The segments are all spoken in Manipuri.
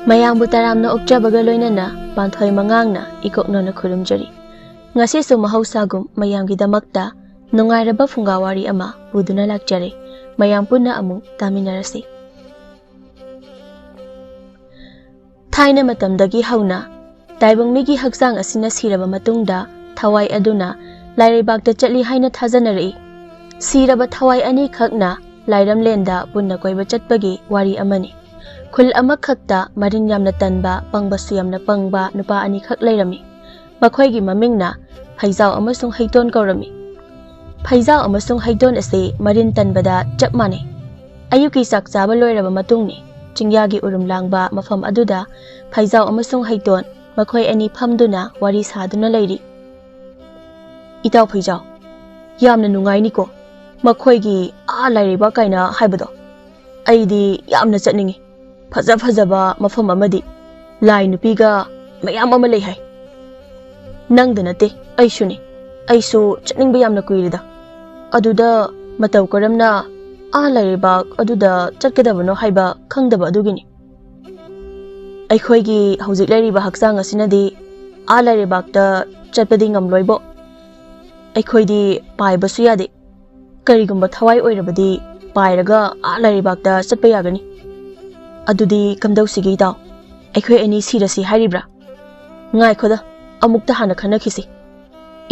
ꯃꯌꯥꯝꯕꯨ ꯇꯔꯥꯝꯅ ꯑꯣꯛꯆꯕꯒ ꯂꯣꯏꯅꯅ ꯄꯥꯟꯊꯣꯏ ꯃꯉꯥꯡꯅ ꯏꯀꯣꯛꯅꯅ ꯈꯨꯔꯨꯝꯖꯔꯤ ꯉꯁꯤꯁꯨ ꯃꯍꯧꯁꯥꯒꯨꯝ ꯃꯌꯥꯝꯒꯤꯗꯃꯛꯇ ꯅꯨꯡꯉꯥꯏꯔꯕ ꯐꯨꯡꯒꯥꯋꯥꯔꯤ ꯑꯃ ꯄꯨꯗꯨꯅ ꯂꯥꯛꯆꯔꯦ ꯃꯌꯥꯝ ꯄꯨꯟꯅ ꯑꯃꯨꯛ ꯇꯥꯃꯤꯟꯅꯔꯁꯤ ꯊꯥꯏꯅ ꯃꯇꯝꯗꯒꯤ ꯍꯧꯅ ꯇꯥꯏꯕꯪ ꯃꯤꯒꯤ ꯍꯛꯆꯥꯡ ꯑꯁꯤꯅ ꯁꯤꯔꯕ ꯃꯇꯨꯡꯗ ꯊꯋꯥꯏ ꯑꯗꯨꯅ ꯂꯥꯏꯔꯩꯕꯥꯛꯇ ꯆꯠꯂꯤ ꯍꯥꯏꯅ ꯊꯥꯖꯅꯔꯛꯏ ꯁꯤꯔꯕ ꯊꯋꯥꯏ ꯑꯅꯤꯈꯛꯅ ꯂꯥꯏꯔꯝꯂꯦꯟꯗ ꯄꯨꯟꯅ ꯀꯣꯏꯕ ꯆꯠꯄꯒꯤ ꯋꯥꯔꯤ ꯑꯃꯅꯤ ꯈꯨꯜ ꯑꯃꯈꯛꯇ ꯃꯔꯤꯟ ꯌꯥꯝꯅ ꯇꯟꯕ ꯄꯪꯕꯁꯨ ꯌꯥꯝꯅ ꯄꯪꯕ ꯅꯨꯄꯥ ꯑꯅꯤꯈꯛ ꯂꯩꯔꯝꯃꯤ ꯃꯈꯣꯏꯒꯤ ꯃꯃꯤꯡꯅ ꯐꯩꯖꯥꯎ ꯑꯃꯁꯨꯡ ꯍꯩꯇꯣꯟ ꯀꯧꯔꯝꯃꯤ ꯐꯩꯖꯥꯎ ꯑꯃꯁꯨꯡ ꯍꯩꯇꯣꯟ ꯑꯁꯤ ꯃꯔꯤꯟ ꯇꯟꯕꯗ ꯆꯞ ꯃꯥꯟꯅꯩ ꯑꯌꯨꯛꯀꯤ ꯆꯥꯛ ꯆꯥꯕ ꯂꯣꯏꯔꯕ ꯃꯇꯨꯡꯅꯤ ꯆꯤꯡꯌꯥꯒꯤ ꯎꯔꯨꯝ ꯂꯥꯡꯕ ꯃꯐꯝ ꯑꯗꯨꯗ ꯐꯩꯖꯥꯎ ꯑꯃꯁꯨꯡ ꯍꯩꯇꯣꯟ ꯃꯈꯣꯏ ꯑꯅꯤ ꯐꯝꯗꯨꯅ ꯋꯥꯔꯤ ꯁꯥꯗꯨꯅ ꯂꯩꯔꯤ ꯏꯇꯥꯎ ꯐꯩꯖꯥꯎ ꯌꯥꯝꯅ ꯅꯨꯡꯉꯥꯏꯅꯤꯀꯣ ꯃꯈꯣꯏꯒꯤ ꯂꯥꯏꯔꯩꯕꯥꯛ ꯀꯥꯏꯅ ꯍꯥꯏꯕꯗꯣ ꯑꯩꯗꯤ ꯌꯥꯝꯅ ꯆꯠꯅꯤꯡꯉꯤ ꯐꯖ ꯐꯖꯕ ꯃꯐꯝ ꯑꯃꯗꯤ ꯂꯥꯏ ꯅꯨꯄꯤꯒ ꯃꯌꯥꯝ ꯑꯃ ꯂꯩ ꯍꯥꯏ ꯅꯪꯗ ꯅꯠꯇꯦ ꯑꯩꯁꯨ ꯆꯠꯅꯤꯡꯕ ꯌꯥꯝꯅ ꯀꯨꯏꯔꯦꯗ ꯑꯗꯨꯗ ꯃꯇꯧ ꯀꯔꯝꯅ ꯂꯥꯏꯔꯩꯕꯥꯛ ꯑꯗꯨꯗ ꯆꯠꯀꯗꯕꯅꯣ ꯍꯥꯏꯕ ꯈꯪꯗꯕ ꯑꯗꯨꯒꯤꯅꯤ ꯑꯩꯈꯣꯏꯒꯤ ꯍꯧꯖꯤꯛ ꯂꯩꯔꯤꯕ ꯍꯛꯆꯥꯡ ꯑꯁꯤꯅꯗꯤ ꯂꯥꯏꯔꯩꯕꯥꯛꯇ ꯆꯠꯄꯗꯤ ꯉꯝꯂꯣꯏꯕꯣ ꯑꯩꯈꯣꯏꯗꯤ ꯄꯥꯏꯕꯁꯨ ꯌꯥꯗꯦ ꯀꯔꯤꯒꯨꯝꯕ ꯊꯋꯥꯏ ꯑꯣꯏꯔꯕꯗꯤ ꯄꯥꯏꯔꯒ ꯂꯥꯏꯔꯩꯕꯥꯛꯇ ꯆꯠꯄ ꯌꯥꯒꯅꯤ ꯑꯗꯨꯗꯤ ꯀꯝꯗꯧꯁꯤꯒꯦ ꯏꯇꯥꯎ ꯑꯩꯈꯣꯏ ꯑꯅꯤ ꯁꯤꯔꯁꯤ ꯍꯥꯏꯔꯤꯕ꯭ꯔꯥ ꯉꯥꯏꯈꯣꯗ ꯑꯃꯨꯛꯇ ꯍꯥꯟꯅ ꯈꯟꯅꯈꯤꯁꯤ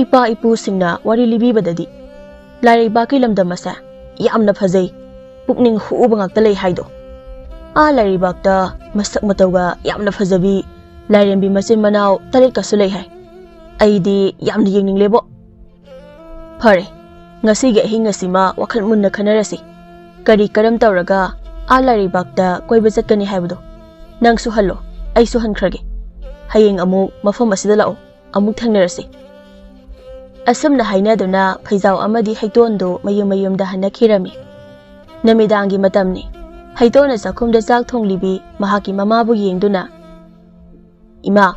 ꯏꯄꯥ ꯏꯄꯨꯁꯤꯡꯅ ꯋꯥꯔꯤ ꯂꯤꯕꯤꯕꯗꯗꯤ ꯂꯥꯏꯔꯩꯕꯥꯛꯀꯤ ꯂꯝꯗꯝ ꯑꯁꯦ ꯌꯥꯝꯅ ꯐꯖꯩ ꯄꯨꯛꯅꯤꯡ ꯍꯨꯕ ꯉꯥꯛꯇ ꯂꯩ ꯍꯥꯏꯗꯣ ꯂꯥꯏꯔꯩꯕꯥꯛꯇ ꯃꯁꯛ ꯃꯇꯧꯒ ꯌꯥꯝꯅ ꯐꯖꯕꯤ ꯂꯥꯏꯔꯦꯝꯕꯤ ꯃꯆꯤꯟ ꯃꯅꯥꯎ 8ꯀꯁꯨ ꯂꯩ ꯍꯥꯏ ꯑꯩꯗꯤ ꯌꯥꯝꯅ ꯌꯦꯡꯅꯤꯡꯂꯦꯕꯣ ꯐꯔꯦ ꯉꯁꯤꯒꯤ ꯑꯍꯤꯡ ꯑꯁꯤꯃ ꯋꯥꯈꯜ ꯃꯨꯟꯅ ꯈꯟꯅꯔꯁꯤ ꯀꯔꯤ ꯀꯔꯝ ꯇꯧꯔꯒ ꯂꯥꯏꯔꯩꯕꯥꯛꯇ ꯀꯣꯏꯕ ꯆꯠꯀꯅꯤ ꯍꯥꯏꯕꯗꯣ ꯅꯪꯁꯨ ꯍꯜꯂꯣ ꯑꯩꯁꯨ ꯍꯟꯈ꯭ꯔꯒꯦ ꯍꯌꯦꯡ ꯑꯃꯨꯛ ꯃꯐꯝ ꯑꯁꯤꯗ ꯂꯥꯛꯑꯣ ꯑꯃꯨꯛ ꯊꯦꯡꯅꯔꯁꯤ ꯑꯁꯨꯝꯅ ꯍꯥꯏꯅꯗꯨꯅ ꯐꯩꯖꯥꯎ ꯑꯃꯗꯤ ꯍꯩꯇꯣꯟꯗꯨ ꯃꯌꯨꯝꯗ ꯍꯟꯅꯈꯤꯔꯝꯃꯤ ꯅꯨꯃꯤꯗꯥꯡꯒꯤ ꯃꯇꯝꯅꯤ ꯍꯩꯇꯣꯟꯅ ꯆꯥꯛꯈꯨꯝꯗ ꯆꯥꯛ ꯊꯣꯡꯂꯤꯕꯤ ꯃꯍꯥꯛꯀꯤ ꯃꯃꯥꯕꯨ ꯌꯦꯡꯗꯨꯅ ꯏꯃꯥ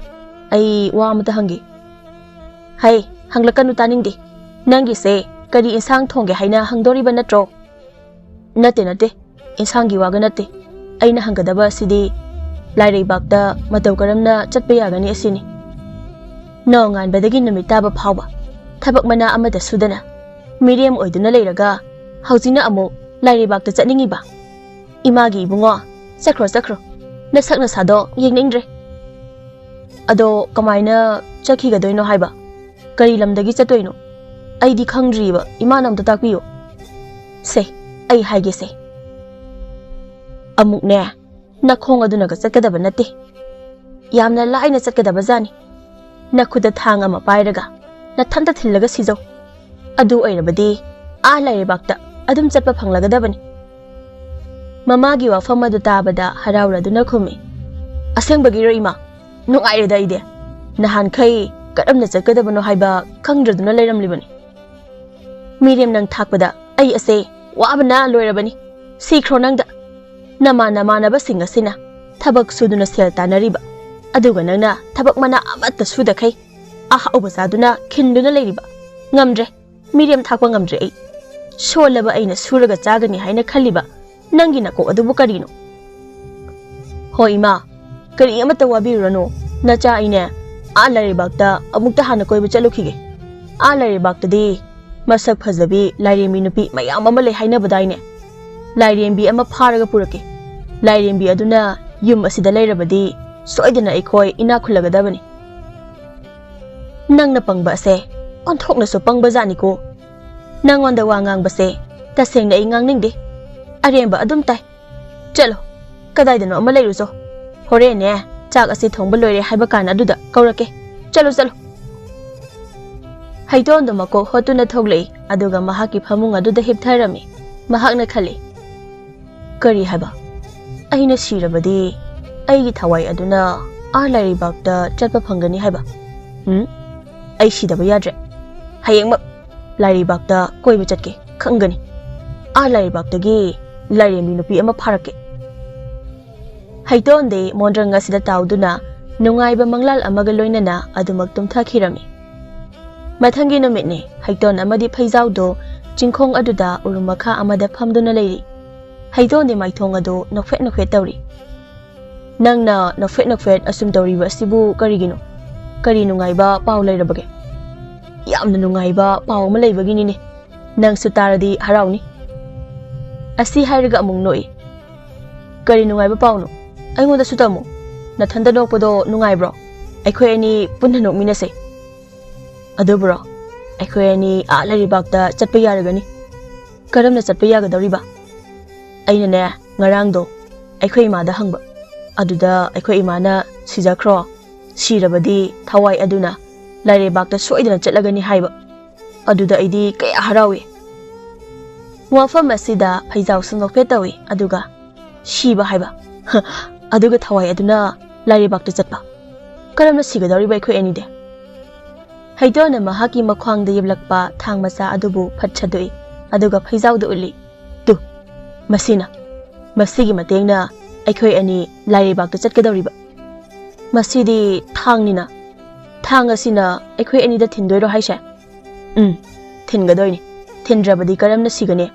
ꯑꯩ ꯋꯥ ꯑꯃꯇ ꯍꯪꯒꯦ ꯍꯩ ꯍꯪꯂꯛꯀꯅꯨ ꯇꯥꯅꯤꯡꯗꯦ ꯅꯪꯒꯤꯁꯦ ꯀꯔꯤ ꯏꯟꯁꯥꯡ ꯊꯣꯡꯒꯦ ꯍꯥꯏꯅ ꯍꯪꯗꯣꯔꯤꯕ ꯅꯠꯇ꯭ꯔꯣ ꯅꯠꯇꯦ ꯏꯟꯁꯥꯡꯒꯤ ꯋꯥꯒ ꯅꯠꯇꯦ ꯑꯩꯅ ꯍꯪꯒꯗꯕ ꯑꯁꯤꯗꯤ ꯂꯥꯏꯔꯩꯕꯥꯛꯇ ꯃꯇꯧ ꯀꯔꯝꯅ ꯆꯠꯄ ꯌꯥꯒꯅꯤ ꯑꯁꯤꯅꯤ ꯅꯣꯡꯉꯥꯟꯕꯗꯒꯤ ꯅꯨꯃꯤꯠ ꯇꯥꯕ ꯐꯥꯎꯕ ꯊꯕꯛ ꯃꯅꯥ ꯑꯃꯗ ꯁꯨꯗꯅ ꯃꯤꯔꯦꯝ ꯑꯣꯏꯗꯨꯅ ꯂꯩꯔꯒ ꯍꯧꯖꯤꯛꯅ ꯑꯃꯨꯛ ꯂꯥꯏꯔꯩꯕꯥꯛꯇ ꯆꯠꯅꯤꯡꯉꯤꯕ ꯏꯃꯥꯒꯤ ꯏꯕꯨꯡꯉꯣ ꯆꯠꯈ꯭ꯔꯣ ꯅꯁꯛ ꯅꯁꯥꯗꯣ ꯌꯦꯡꯅꯤꯡꯗ꯭ꯔꯦ ꯑꯗꯣ ꯀꯃꯥꯏꯅ ꯆꯠꯈꯤꯒꯗꯣꯏꯅꯣ ꯍꯥꯏꯕ ꯀꯔꯤ ꯂꯝꯗꯒꯤ ꯆꯠꯇꯣꯏꯅꯣ ꯑꯩꯗꯤ ꯈꯪꯗ꯭ꯔꯤꯕ ꯏꯃꯥꯅ ꯑꯝꯇ ꯇꯥꯛꯄꯤꯌꯨ ꯁꯦ ꯑꯩ ꯍꯥꯏꯒꯦꯁꯦ ꯑꯃꯨꯛꯅꯦ ꯅꯈꯣꯡ ꯑꯗꯨꯅꯒ ꯆꯠꯀꯗꯕ ꯅꯠꯇꯦ ꯌꯥꯝꯅ ꯂꯥꯏꯅ ꯆꯠꯀꯗꯕ ꯖꯥꯠꯅꯤ ꯅꯈꯨꯠꯇ ꯊꯥꯡ ꯑꯃ ꯄꯥꯏꯔꯒ ꯅꯊꯟꯇ ꯊꯤꯜꯂꯒ ꯁꯤꯖꯧ ꯑꯗꯨ ꯑꯣꯏꯔꯕꯗꯤ ꯂꯥꯏꯔꯩꯕꯥꯛꯇ ꯑꯗꯨꯝ ꯆꯠꯄ ꯐꯪꯂꯒꯗꯕꯅꯤ ꯃꯃꯥꯒꯤ ꯋꯥꯐꯝ ꯑꯗꯨ ꯇꯥꯕꯗ ꯍꯔꯥꯎꯔꯗꯨꯅ ꯈꯨꯝꯃꯤ ꯑꯁꯦꯡꯕꯒꯤꯔꯣ ꯏꯃꯥ ꯅꯨꯡꯉꯥꯏꯔꯦꯗ ꯑꯩꯗꯤ ꯅꯍꯥꯟꯈꯩ ꯀꯔꯝꯅ ꯆꯠꯀꯗꯕꯅꯣ ꯍꯥꯏꯕ ꯈꯪꯗ꯭ꯔꯗꯨꯅ ꯂꯩꯔꯝꯂꯤꯕꯅꯤ ꯃꯤꯔꯦꯝ ꯅꯪ ꯊꯥꯛꯄꯗ ꯑꯩ ꯑꯁꯦ ꯋꯥꯕꯅ ꯂꯣꯏꯔꯕꯅꯤ ꯁꯤꯈ꯭ꯔꯣ ꯅꯪꯗ ꯅꯃꯥꯟꯅꯕꯁꯤꯡ ꯑꯁꯤꯅ ꯊꯕꯛ ꯁꯨꯗꯨꯅ ꯁꯦꯜ ꯇꯥꯟꯅꯔꯤꯕ ꯑꯗꯨꯒ ꯅꯪꯅ ꯊꯕꯛ ꯃꯅꯥ ꯑꯃꯠꯇ ꯁꯨꯗꯈꯩ ꯑꯍꯥꯎꯕ ꯆꯥꯗꯨꯅ ꯈꯤꯟꯗꯨꯅ ꯂꯩꯔꯤꯕ ꯉꯝꯗ꯭ꯔꯦ ꯃꯤꯔꯦꯝ ꯊꯥꯛꯄ ꯉꯝꯗ꯭ꯔꯦ ꯑꯩ ꯁꯣꯜꯂꯕ ꯑꯩꯅ ꯁꯨꯔꯒ ꯆꯥꯒꯅꯤ ꯍꯥꯏꯅ ꯈꯜꯂꯤꯕ ꯅꯪꯒꯤ ꯅꯀꯣꯛ ꯑꯗꯨꯕꯨ ꯀꯔꯤꯅꯣ ꯍꯣꯏ ꯏꯃꯥ ꯀꯔꯤ ꯑꯃꯠꯇ ꯋꯥꯕꯤꯔꯨꯔꯅꯨ ꯅꯆꯥ ꯑꯩꯅꯦ ꯂꯥꯏꯔꯩꯕꯥꯛꯇ ꯑꯃꯨꯛꯇ ꯍꯥꯟꯅ ꯀꯣꯏꯕ ꯆꯠꯂꯨꯈꯤꯒꯦ ꯂꯥꯏꯔꯩꯕꯥꯛꯇꯗꯤ ꯃꯁꯛ ꯐꯖꯕꯤ ꯂꯥꯏꯔꯦꯝꯕꯤ ꯅꯨꯄꯤ ꯃꯌꯥꯝ ꯑꯃ ꯂꯩ ꯍꯥꯏꯅꯕꯗꯥꯏꯅꯦ ꯂꯥꯏꯔꯦꯝꯕꯤ ꯑꯃ ꯐꯥꯔꯒ ꯄꯨꯔꯛꯀꯦ ꯂꯥꯏꯔꯦꯝꯕꯤ ꯑꯗꯨꯅ ꯌꯨꯝ ꯑꯁꯤꯗ ꯂꯩꯔꯕꯗꯤ ꯁꯣꯏꯗꯅ ꯑꯩꯈꯣꯏ ꯏꯅꯥꯛ ꯈꯨꯜꯂꯒꯗꯕꯅꯤ ꯅꯪꯅ ꯄꯪꯕ ꯑꯁꯦ ꯑꯣꯟꯊꯣꯛꯅꯁꯨ ꯄꯪꯕ ꯖꯥꯠꯅꯤꯀꯣ ꯅꯪꯉꯣꯟꯗ ꯋꯥ ꯉꯥꯡꯕꯁꯦ ꯇꯁꯦꯡꯅ ꯑꯩ ꯉꯥꯡꯅꯤꯡꯗꯦ ꯑꯔꯦꯝꯕ ꯑꯗꯨꯝ ꯇꯥꯏ ꯆꯠꯂꯣ ꯀꯗꯥꯏꯗꯅꯣ ꯑꯃ ꯂꯩꯔꯨꯆꯣ ꯍꯣꯔꯦꯟꯅꯦ ꯆꯥꯛ ꯑꯁꯤ ꯊꯣꯡꯕ ꯂꯣꯏꯔꯦ ꯍꯥꯏꯕ ꯀꯥꯟ ꯑꯗꯨꯗ ꯀꯧꯔꯛꯀꯦ ꯆꯠꯂꯣ ꯍꯩꯇꯣꯟꯗꯨ ꯃꯀꯣꯛ ꯍꯣꯠꯇꯨꯅ ꯊꯣꯛꯂꯛꯏ ꯑꯗꯨꯒ ꯃꯍꯥꯛꯀꯤ ꯐꯃꯨꯡ ꯑꯗꯨꯗ ꯍꯤꯞꯊꯔꯝꯃꯤ ꯃꯍꯥꯛꯅ ꯈꯜꯂꯤ ꯀꯔꯤ ꯍꯥꯏꯕ ꯑꯩꯅ ꯁꯤꯔꯕꯗꯤ ꯑꯩꯒꯤ ꯊꯋꯥꯏ ꯑꯗꯨꯅ ꯂꯥꯏꯔꯩꯕꯥꯛꯇ ꯆꯠꯄ ꯐꯪꯒꯅꯤ ꯍꯥꯏꯕ ꯑꯩ ꯁꯤꯗꯕ ꯌꯥꯗ꯭ꯔꯦ ꯍꯌꯦꯡꯃꯛ ꯂꯥꯏꯔꯩꯕꯥꯛꯇ ꯀꯣꯏꯕ ꯆꯠꯀꯦ ꯈꯪꯒꯅꯤ ꯂꯥꯏꯔꯩꯕꯥꯛꯇꯒꯤ ꯂꯥꯏꯔꯦꯝꯕꯤ ꯅꯨꯄꯤ ꯑꯃ ꯐꯥꯔꯛꯀꯦ ꯍꯩꯇꯣꯟꯗꯤ ꯃꯣꯟꯗ꯭ꯔꯪ ꯑꯁꯤꯗ ꯇꯥꯎꯗꯨꯅ ꯅꯨꯡꯉꯥꯏꯕ ꯃꯪꯂꯥꯜ ꯑꯃꯒ ꯂꯣꯏꯅꯅ ꯑꯗꯨꯃꯛ ꯇꯨꯝꯊꯈꯤꯔꯝꯃꯤ ꯃꯊꯪꯒꯤ ꯅꯨꯃꯤꯠꯅꯤ ꯍꯩꯇꯣꯟ ꯑꯃꯗꯤ ꯐꯩꯖꯥꯎꯗꯣ ꯆꯤꯡꯈꯣꯡ ꯑꯗꯨꯗ ꯎꯔꯨꯝ ꯃꯈꯥ ꯑꯃꯗ ꯐꯝꯗꯨꯅ ꯂꯩꯔꯤ ꯍꯩꯇꯣꯟꯗꯤ ꯃꯥꯏꯊꯣꯡ ꯑꯗꯨ ꯅꯣꯛꯐꯦꯠ ꯇꯧꯔꯤ Nangna nafet asum tawriba asibu karigino kari nungaiba paw lairabage yamna nungaiba paw ma leibagini ne nang su taradi harawni asi hairaga amung noi kari nungaiba pawno aingonda su tamo nathanda nokpodo nungaibro aikhoi ani punna nokminase adubro aikhoi ani a laribakta chatpa yaragani karamna chatpa yagadawriba aina ne ngarangdo aikhoi imada hangba aduda aikhoi imana sijakhro sirabadi thawai aduna lairibakta soidana chatlagani haiba aduda aidi kaya harawi wafam asida phaijaw sangokpe tawi aduga siba haiba aduga thawai aduna lairibakta chatpa karamna sigadawriba aikhoi ani de haidona mahaki makhwangda yeblakpa thang macha adubu phatchadoi aduga phaijawda uli tu masina masigi matengna aikhoi ani lairibakta chatkedawriba masidi thangnina thang asina aikhoi ani da thindoiro haisha thingadoini thindrabadi karamna sigane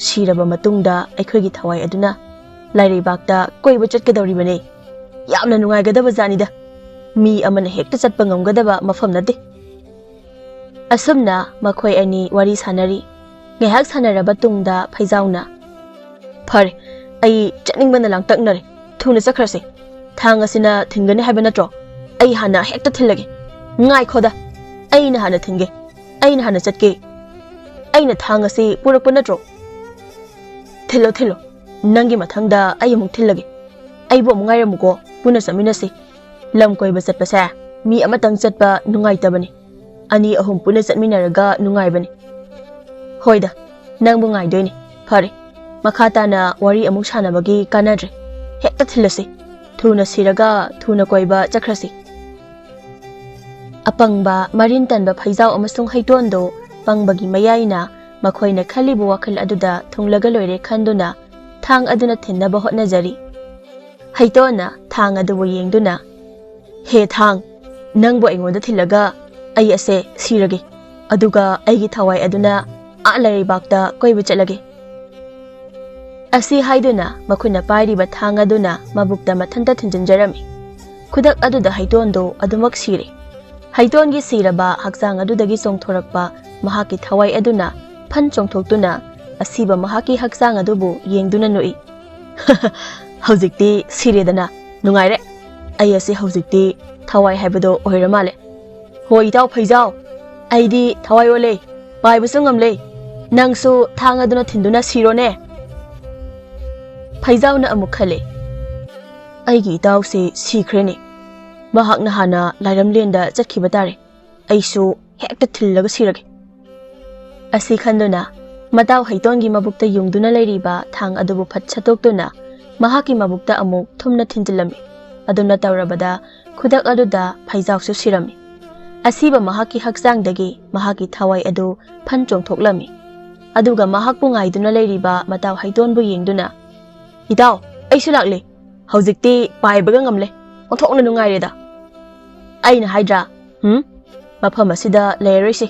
siraba matungda aikhoi gi thawai aduna lairibakta koiba chatkedawribane yamna nungaigadaba janida mi amana hekta chatpa ngamgadaba mafam nade asumna makhoi ani wari sanari ngehak sanaraba tungda phaijawna phare ai chatningbana langtaknare thuna chakhrase thang asina thingane haiba natro ai hana hekta thillage ngai khoda aina hana thinge aina hana chatke aina thang ase purakpa natro thilo nangi mathangda ai amuk thillage ai bo mungai ramuko puna saminase lam koiba chatpa sa mi amatang chatpa nungai tabani ani ahum puna chatminaraga nungai bani hoida nangbu ngai doini phare makhata na wari amuk sanabagi kanadre hekta thillase thuna siraga thuna koiba chakhrasi apangba marin tanba phaijaw amasung haitondo pangbagi mayaina makhoina khalibu wakhal aduda thunglaga loire khanduna thang aduna thinnaba hotnajari haitona thang adubu yengduna he thang nangbo aingoda thillaga ai ase sirage aduga aigi thawai aduna alaibakta koiba chalage asi haiduna makhuna pairiba thang aduna mabukta mathanta thinjanjarami khudak aduda haitondo adumak sire haitongi siraba hakjang adudagi chongthorakpa mahaki thawai aduna phan chongthoktuna asiba mahaki hakjang adubu yengduna noi haujikti siredana nungaire ai ase haujikti thawai haibado oiramale hoi taw phaijaw aidi thawai ole paibusungam nangsu thang aduna thinduna sirone phaijaw na amukhale aigi taw se sikrene mahakna hana lairamlenda chatkhiba tare aisu hekta thillaga sirage asi khanduna mataw haitongi mabukta yungduna leiriba thang adubu phat chatoktuna mahaki mabukta amuk thumna thinjilami aduna tawrabada khudak aduda phaijaw su sirami asiba mahaki hakjangdagi mahaki thawai adu phan chongthoklami aduga mahakpu ngaiduna leiriba mataw haitonbu yengduna itaw aisu lakle haujikti paibaga ngamle onthokna nungaireda aina haidra mafam asida leiroisi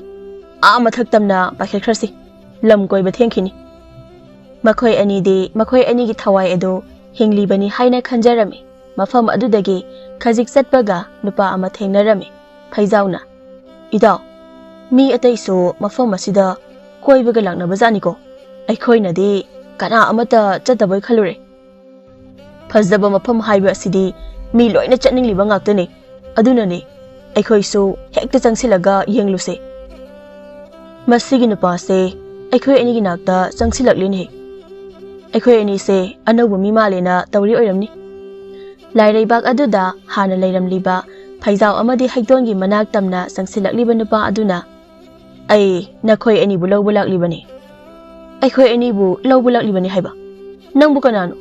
a mathak tamna pakhekhrasi lam koiba thengkhini makhoi ani gi thawai adu hinglibani haina khanjarami mafam adudagi khajik chatpaga nupa ama thengnarami phaijawna idaw mi ataiso mafam asida koibaga laknaba janiko aikhoina di kana amata chatabai khalure fazaba mafam haiba asidi mi loina chatningliba ngaktani adunani aikhoisu hekta changsilaga yengluse masigi nupa se aikhoi ani gi nakta changsilaklini aikhoi ani se anauba mi malena tawri oiramni laireibak aduda hana leiramliba phaijaw amadi haitongi manak tamna changsilakliba nupa aduna ai nakhoi ani bu lawbulaklibani aikhoi ani bu lawbulaklibani haiba nangbu kanano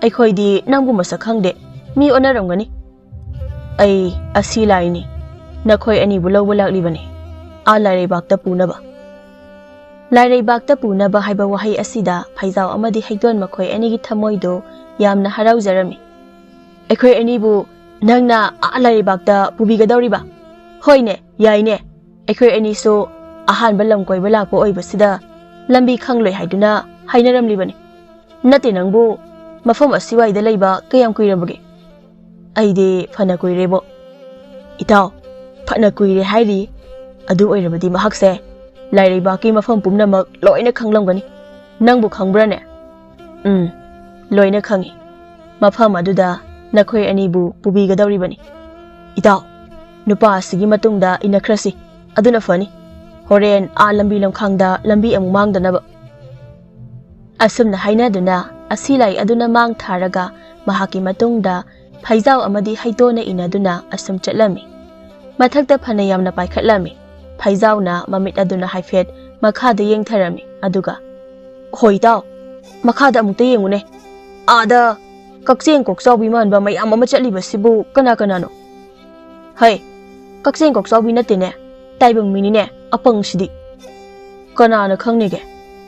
aikhoi di nangbu masak khangde mi onaramgani ai asi laini nakhoi ani bu lawbulaklibani a laireibak ta punaba laireibak ta punaba haiba wahai asida phaijaw amadi haiton makhoi ani gi thamoido yamna haraujarami aikhoi ani bu nangna a laireibak ta pubigadawriba hoine yaine aikhoi ani so ahan balam koiba lakpo oibasida lambi khangloi haiduna hainaramlibani nate nangbu mafam asiwaida leiba kayam kuirabage ꯑꯩꯗꯤ ꯐꯅ ꯀꯨꯏꯔꯦꯕꯣ ꯏꯇꯥꯎ ꯐꯅ ꯀꯨꯏꯔꯦ ꯍꯥꯏꯔꯤ ꯑꯗꯨ ꯑꯣꯏꯔꯕꯗꯤ ꯃꯍꯥꯛꯁꯦ ꯂꯥꯏꯔꯩꯕꯥꯛꯀꯤ ꯃꯐꯝ ꯄꯨꯝꯅꯃꯛ ꯂꯣꯏꯅ ꯈꯪꯂꯝꯒꯅꯤ ꯅꯪꯕꯨ ꯈꯪꯕ꯭ꯔꯥꯅꯦ ꯂꯣꯏꯅ ꯈꯪꯏ ꯃꯐꯝ ꯑꯗꯨꯗ ꯅꯈꯣꯏ ꯑꯅꯤꯕꯨ ꯄꯨꯕꯤꯒꯗꯧꯔꯤꯕꯅꯤ ꯏꯇꯥꯎ ꯅꯨꯄꯥ ꯑꯁꯤꯒꯤ ꯃꯇꯨꯡꯗ ꯏꯟꯅꯈ꯭ꯔꯁꯤ ꯑꯗꯨꯅ ꯐꯅꯤ ꯍꯣꯔꯦꯟ ꯂꯝꯕꯤ ꯂꯝꯈꯥꯡꯗ ꯂꯝꯕꯤ ꯑꯃꯨꯛ ꯃꯥꯡꯗꯅꯕ ꯑꯁꯨꯝꯅ ꯍꯥꯏꯅꯗꯨꯅ ꯑꯁꯤꯂꯥꯏ ꯑꯗꯨꯅ ꯃꯥꯡ ꯊꯥꯔꯒ ꯃꯍꯥꯛꯀꯤ ꯃꯇꯨꯡꯗ ꯐꯩꯖꯥꯎ ꯑꯃꯗꯤ ꯍꯩꯇꯣꯟꯅ ꯏꯟꯅꯗꯨꯅ ꯑꯁꯨꯝ ꯆꯠꯂꯝꯃꯤ ꯃꯊꯛꯇ ꯐꯅ ꯌꯥꯝꯅ ꯄꯥꯏꯈꯠꯂꯝꯃꯤ ꯐꯩꯖꯥꯎꯅ ꯃꯃꯤꯠ ꯑꯗꯨꯅ ꯍꯥꯏꯐꯦꯠ ꯃꯈꯥꯗ ꯌꯦꯡꯊꯔꯝꯃꯤ ꯑꯗꯨꯒ ꯍꯣꯏ ꯏꯇꯥꯎ ꯃꯈꯥꯗ ꯑꯃꯨꯛꯇ ꯌꯦꯡꯉꯨꯅꯦ ꯑꯥꯗ ꯀꯛꯆꯦꯡ ꯀꯣꯛꯆꯥꯎꯕꯤ ꯃꯥꯟꯕ ꯃꯌꯥꯝ ꯑꯃ ꯆꯠꯂꯤꯕꯁꯤꯕꯨ ꯀꯅꯥ ꯀꯅꯥꯅꯣ ꯍꯩ ꯀꯛꯆꯦꯡ ꯀꯣꯛꯆꯥꯎꯕꯤ ꯅꯠꯇꯦꯅꯦ ꯇꯥꯏꯕꯪ ꯃꯤꯅꯤꯅꯦ ꯑꯄꯪꯁꯤꯗꯤ ꯀꯅꯥꯅ ꯈꯪꯅꯤꯒꯦ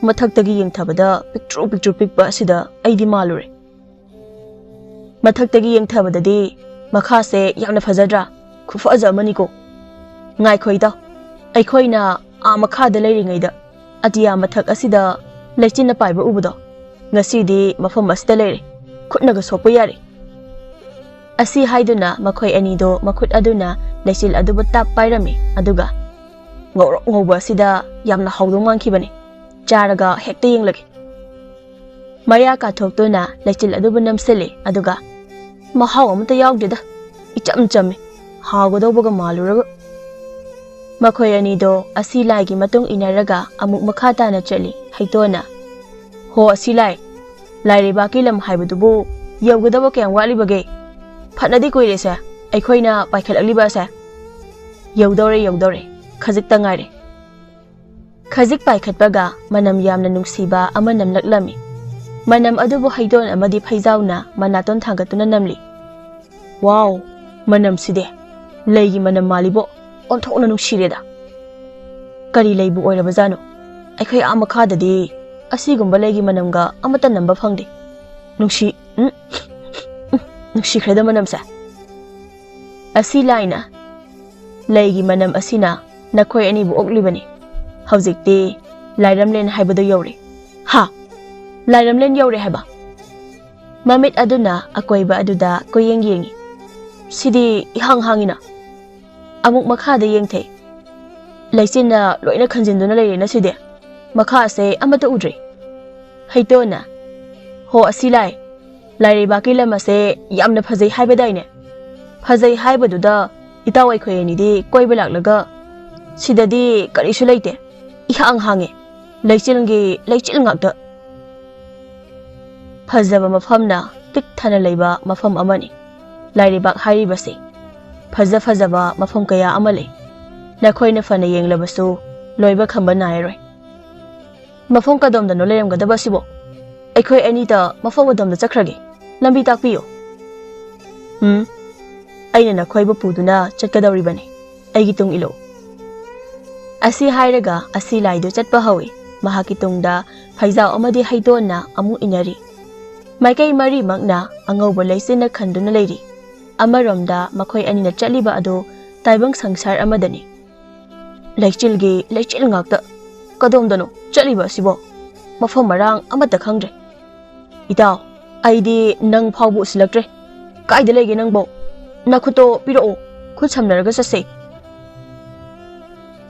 ꯃꯊꯛꯇꯒꯤ ꯌꯦꯡꯊꯕꯗ ꯄꯤꯛꯇ꯭ꯔꯨ ꯄꯤꯛꯇ꯭ꯔꯨ ꯄꯤꯛꯄ ꯑꯁꯤꯗ ꯑꯩꯗꯤ ꯃꯥꯜꯂꯨꯔꯦ ꯃꯊꯛꯇꯒꯤ ꯌꯦꯡꯊꯕꯗꯗꯤ ꯃꯈꯥꯁꯦ ꯌꯥꯝꯅ ꯐꯖꯗ꯭ꯔꯥ ꯈꯨꯐꯖ ꯑꯃꯅꯤꯀꯣ ꯉꯥꯏꯈꯣ ꯏꯇꯥꯎ ꯑꯩꯈꯣꯏꯅ ꯃꯈꯥꯗ ꯂꯩꯔꯤꯉꯩꯗ ꯑꯇꯤꯌꯥ ꯃꯊꯛ ꯑꯁꯤꯗ ꯂꯩꯆꯤꯟꯅ ꯄꯥꯏꯕ ꯎꯕꯗꯣ ꯉꯁꯤꯗꯤ ꯃꯐꯝ ꯑꯁꯤꯗ ꯂꯩꯔꯦ ꯈꯨꯠꯅꯒ ꯁꯣꯛꯄ ꯌꯥꯔꯦ ꯑꯁꯤ ꯍꯥꯏꯗꯨꯅ ꯃꯈꯣꯏ ꯑꯅꯤꯗꯣ ꯃꯈꯨꯠ ꯑꯗꯨꯅ ꯂꯩꯆꯤꯜ ꯑꯗꯨꯕꯨ ꯇꯥꯞ ꯄꯥꯏꯔꯝꯃꯤ ꯑꯗꯨꯒ ꯉꯧꯔꯣꯛ ꯉꯧꯕ ꯑꯁꯤꯗ ꯌꯥꯝꯅ ꯍꯥꯎꯗꯧ ꯃꯥꯟꯈꯤꯕꯅꯤ ꯆꯥꯔꯒ ꯍꯦꯛꯇ ꯌꯦꯡꯂꯒꯦ ꯃꯌꯥ ꯀꯥꯊꯣꯛꯇꯨꯅ ꯂꯩꯆꯤꯜ ꯑꯗꯨꯕꯨ ꯅꯝꯁꯤꯜꯂꯤ ꯑꯗꯨꯒ ꯃꯍꯥꯎ ꯑꯃꯇ ꯌꯥꯎꯗꯦꯗ ꯏꯆꯝ ꯆꯝꯃꯤ ꯍꯥꯎꯒꯗꯧꯕꯒ ꯃꯥꯜꯂꯨꯔꯒ ꯃꯈꯣꯏ ꯑꯅꯤꯗꯣ ꯑꯁꯤ ꯂꯥꯏꯒꯤ ꯃꯇꯨꯡ ꯏꯟꯅꯔꯒ ꯑꯃꯨꯛ ꯃꯈꯥ ꯇꯥꯅ ꯆꯠꯂꯤ ꯍꯩꯇꯣꯟꯅ ꯍꯣ ꯑꯁꯤ ꯂꯥꯏꯔꯩꯕꯥꯛꯀꯤ ꯂꯝ ꯍꯥꯏꯕꯗꯨꯕꯨ ꯌꯧꯒꯗꯕ ꯀꯌꯥꯝ ꯋꯥꯠꯂꯤꯕꯒꯦ ꯐꯅꯗꯤ ꯀꯨꯏꯔꯦꯁꯦ ꯑꯩꯈꯣꯏꯅ ꯄꯥꯏꯈꯠꯂꯛꯂꯤꯕ ꯑꯁꯦ ꯌꯧꯗꯧꯔꯦ ꯈꯖꯤꯛꯇ ꯉꯥꯏꯔꯦ ꯈꯖꯤꯛ ꯄꯥꯏꯈꯠꯄꯒ ꯃꯅꯝ ꯌꯥꯝꯅ ꯅꯨꯡꯁꯤꯕ ꯑꯃ ꯅꯝꯂꯛꯂꯝꯃꯤ ꯃꯅꯝ ꯑꯗꯨꯕꯨ ꯍꯩꯇꯣꯟ ꯑꯃꯗꯤ ꯐꯩꯖꯥꯎꯅ ꯃꯅꯥꯇꯣꯟ ꯊꯥꯡꯒꯠꯇꯨꯅ ꯅꯝꯂꯤ ꯋꯥꯎ ꯃꯅꯝꯁꯤꯗꯤ ꯂꯩꯒꯤ ꯃꯅꯝ ꯃꯥꯜꯂꯤꯕꯣ ꯑꯣꯟꯊꯣꯛꯅ ꯅꯨꯡꯁꯤꯔꯦꯗ ꯀꯔꯤ ꯂꯩꯕꯨ ꯑꯣꯏꯔꯕꯖꯥꯠꯅꯣ ꯑꯩꯈꯣꯏ ꯃꯈꯥꯗꯗꯤ ꯑꯁꯤꯒꯨꯝꯕ ꯂꯩꯒꯤ ꯃꯅꯝꯒ ꯑꯃꯠꯇ ꯅꯝꯕ ꯐꯪꯗꯦ ꯅꯨꯡꯁꯤꯈ꯭ꯔꯦꯗ ꯃꯅꯝꯁꯦ ꯑꯁꯤ ꯂꯥꯏꯅ ꯂꯩꯒꯤ ꯃꯅꯝ ꯑꯁꯤꯅ ꯅꯈꯣꯏ ꯑꯅꯤꯕꯨ ꯑꯣꯛꯂꯤꯕꯅꯤ ꯍꯧꯖꯤꯛꯇꯤ ꯂꯥꯏꯔꯝꯂꯦꯟ ꯍꯥꯏꯕꯗꯣ ꯌꯧꯔꯦ ꯍꯥ ꯂꯥꯏꯔꯝꯂꯦꯟ ꯌꯧꯔꯦ ꯍꯥꯏꯕ ꯃꯃꯤꯠ ꯑꯗꯨꯅ ꯑꯀꯣꯏꯕ ꯑꯗꯨꯗ ꯀꯣꯌꯦꯡ ꯌꯦꯡꯉꯤ ꯁꯤꯗꯤ ꯏꯍꯥꯡ ꯍꯥꯡꯉꯤꯅ ꯑꯃꯨꯛ ꯃꯈꯥꯗ ꯌꯦꯡꯊꯩ ꯂꯩꯆꯤꯟꯅ ꯂꯣꯏꯅ ꯈꯟꯖꯤꯟꯗꯨꯅ ꯂꯩꯔꯦꯅ ꯁꯤꯗꯤ ꯃꯈꯥꯁꯦ ꯑꯃꯠꯇ ꯎꯗ꯭ꯔꯤ ꯍꯩꯇꯣꯟꯅ ꯍꯣ ꯑꯁꯤ ꯂꯥꯏꯔꯩꯕꯥꯛꯀꯤ ꯂꯝ ꯑꯁꯦ ꯌꯥꯝꯅ ꯐꯖꯩ ꯍꯥꯏꯕꯗꯥꯏꯅꯦ ꯐꯖꯩ ꯍꯥꯏꯕꯗꯨꯗ ꯏꯇꯥꯎ ꯑꯩꯈꯣꯏ ꯑꯅꯤꯗꯤ ꯀꯣꯏꯕ ꯂꯥꯛꯂꯒ ꯁꯤꯗꯗꯤ ꯀꯔꯤꯁꯨ ꯂꯩꯇꯦ ꯏꯍꯥꯡ ꯍꯥꯡꯉꯦ ꯂꯩꯆꯤꯜ ꯉꯥꯛꯇ ꯐꯖꯕ ꯃꯐꯝꯅ ꯄꯤꯛ ꯊꯟꯅ ꯂꯩꯕ ꯃꯐꯝ ꯑꯃꯅꯤ ꯂꯥꯏꯔꯩꯕꯥꯛ ꯍꯥꯏꯔꯤꯕꯁꯤ ꯐꯖꯕ ꯃꯐꯝ ꯀꯌꯥ ꯑꯃ ꯂꯩ ꯅꯈꯣꯏꯅ ꯐꯅ ꯌꯦꯡꯂꯕꯁꯨ ꯂꯣꯏꯕ ꯈꯝꯕ ꯅꯥꯏꯔꯣꯏ ꯃꯐꯝ ꯀꯗꯣꯝꯗꯅꯣ ꯂꯩꯔꯝꯒꯗꯕ ꯑꯁꯤꯕꯣ ꯑꯩꯈꯣꯏ ꯑꯅꯤꯗ ꯃꯐꯝ ꯑꯗꯣꯝꯗ ꯆꯠꯈ꯭ꯔꯒꯦ ꯂꯝꯕꯤ ꯇꯥꯛꯄꯤꯌꯨ ꯑꯩꯅ ꯅꯈꯣꯏꯕꯨ ꯄꯨꯗꯨꯅ ꯆꯠꯀꯗꯧꯔꯤꯕꯅꯤ ꯑꯩꯒꯤ ꯇꯨꯡ ꯏꯜꯂꯨ ꯑꯁꯤ ꯍꯥꯏꯔꯒ ꯑꯁꯤ ꯂꯥꯏꯗꯨ ꯆꯠꯄ ꯍꯧꯏ ꯃꯍꯥꯛꯀꯤ ꯇꯨꯡꯗ ꯐꯩꯖꯥꯎ ꯑꯃꯗꯤ ꯍꯩꯇꯣꯟꯅ ꯑꯃꯨꯛ ꯏꯟꯅꯔꯤ ꯃꯥꯏꯀꯩ ꯃꯔꯤꯃꯛꯅ ꯑꯉꯧꯕ ꯂꯩꯆꯤꯟꯅ ꯈꯟꯗꯨꯅ ꯂꯩꯔꯤ ꯑꯃꯔꯣꯝꯗ ꯃꯈꯣꯏ ꯑꯅꯤꯅ ꯆꯠꯂꯤꯕ ꯑꯗꯨ ꯇꯥꯏꯕꯪ ꯁꯪꯁꯥꯔ ꯑꯃꯗꯅꯤ ꯂꯩꯆꯤꯜ ꯉꯥꯛꯇ ꯀꯗꯣꯝꯗꯅꯣ ꯆꯠꯂꯤꯕ ꯑꯁꯤꯕꯣ ꯃꯐꯝ ꯃꯔꯥꯡ ꯑꯃꯠꯇ ꯈꯪꯗ꯭ꯔꯦ ꯏꯇꯥꯎ ꯑꯩꯗꯤ ꯅꯪ ꯐꯥꯎꯕ ꯎꯁꯤꯜꯂꯛꯇ꯭ꯔꯦ ꯀꯥꯏꯗ ꯂꯩꯒꯦ ꯅꯪꯕꯣ ꯅꯈꯨꯠꯇꯣ ꯄꯤꯔꯛꯑꯣ ꯈꯨꯠ ꯁꯝꯅꯔꯒ ꯆꯠꯁꯦ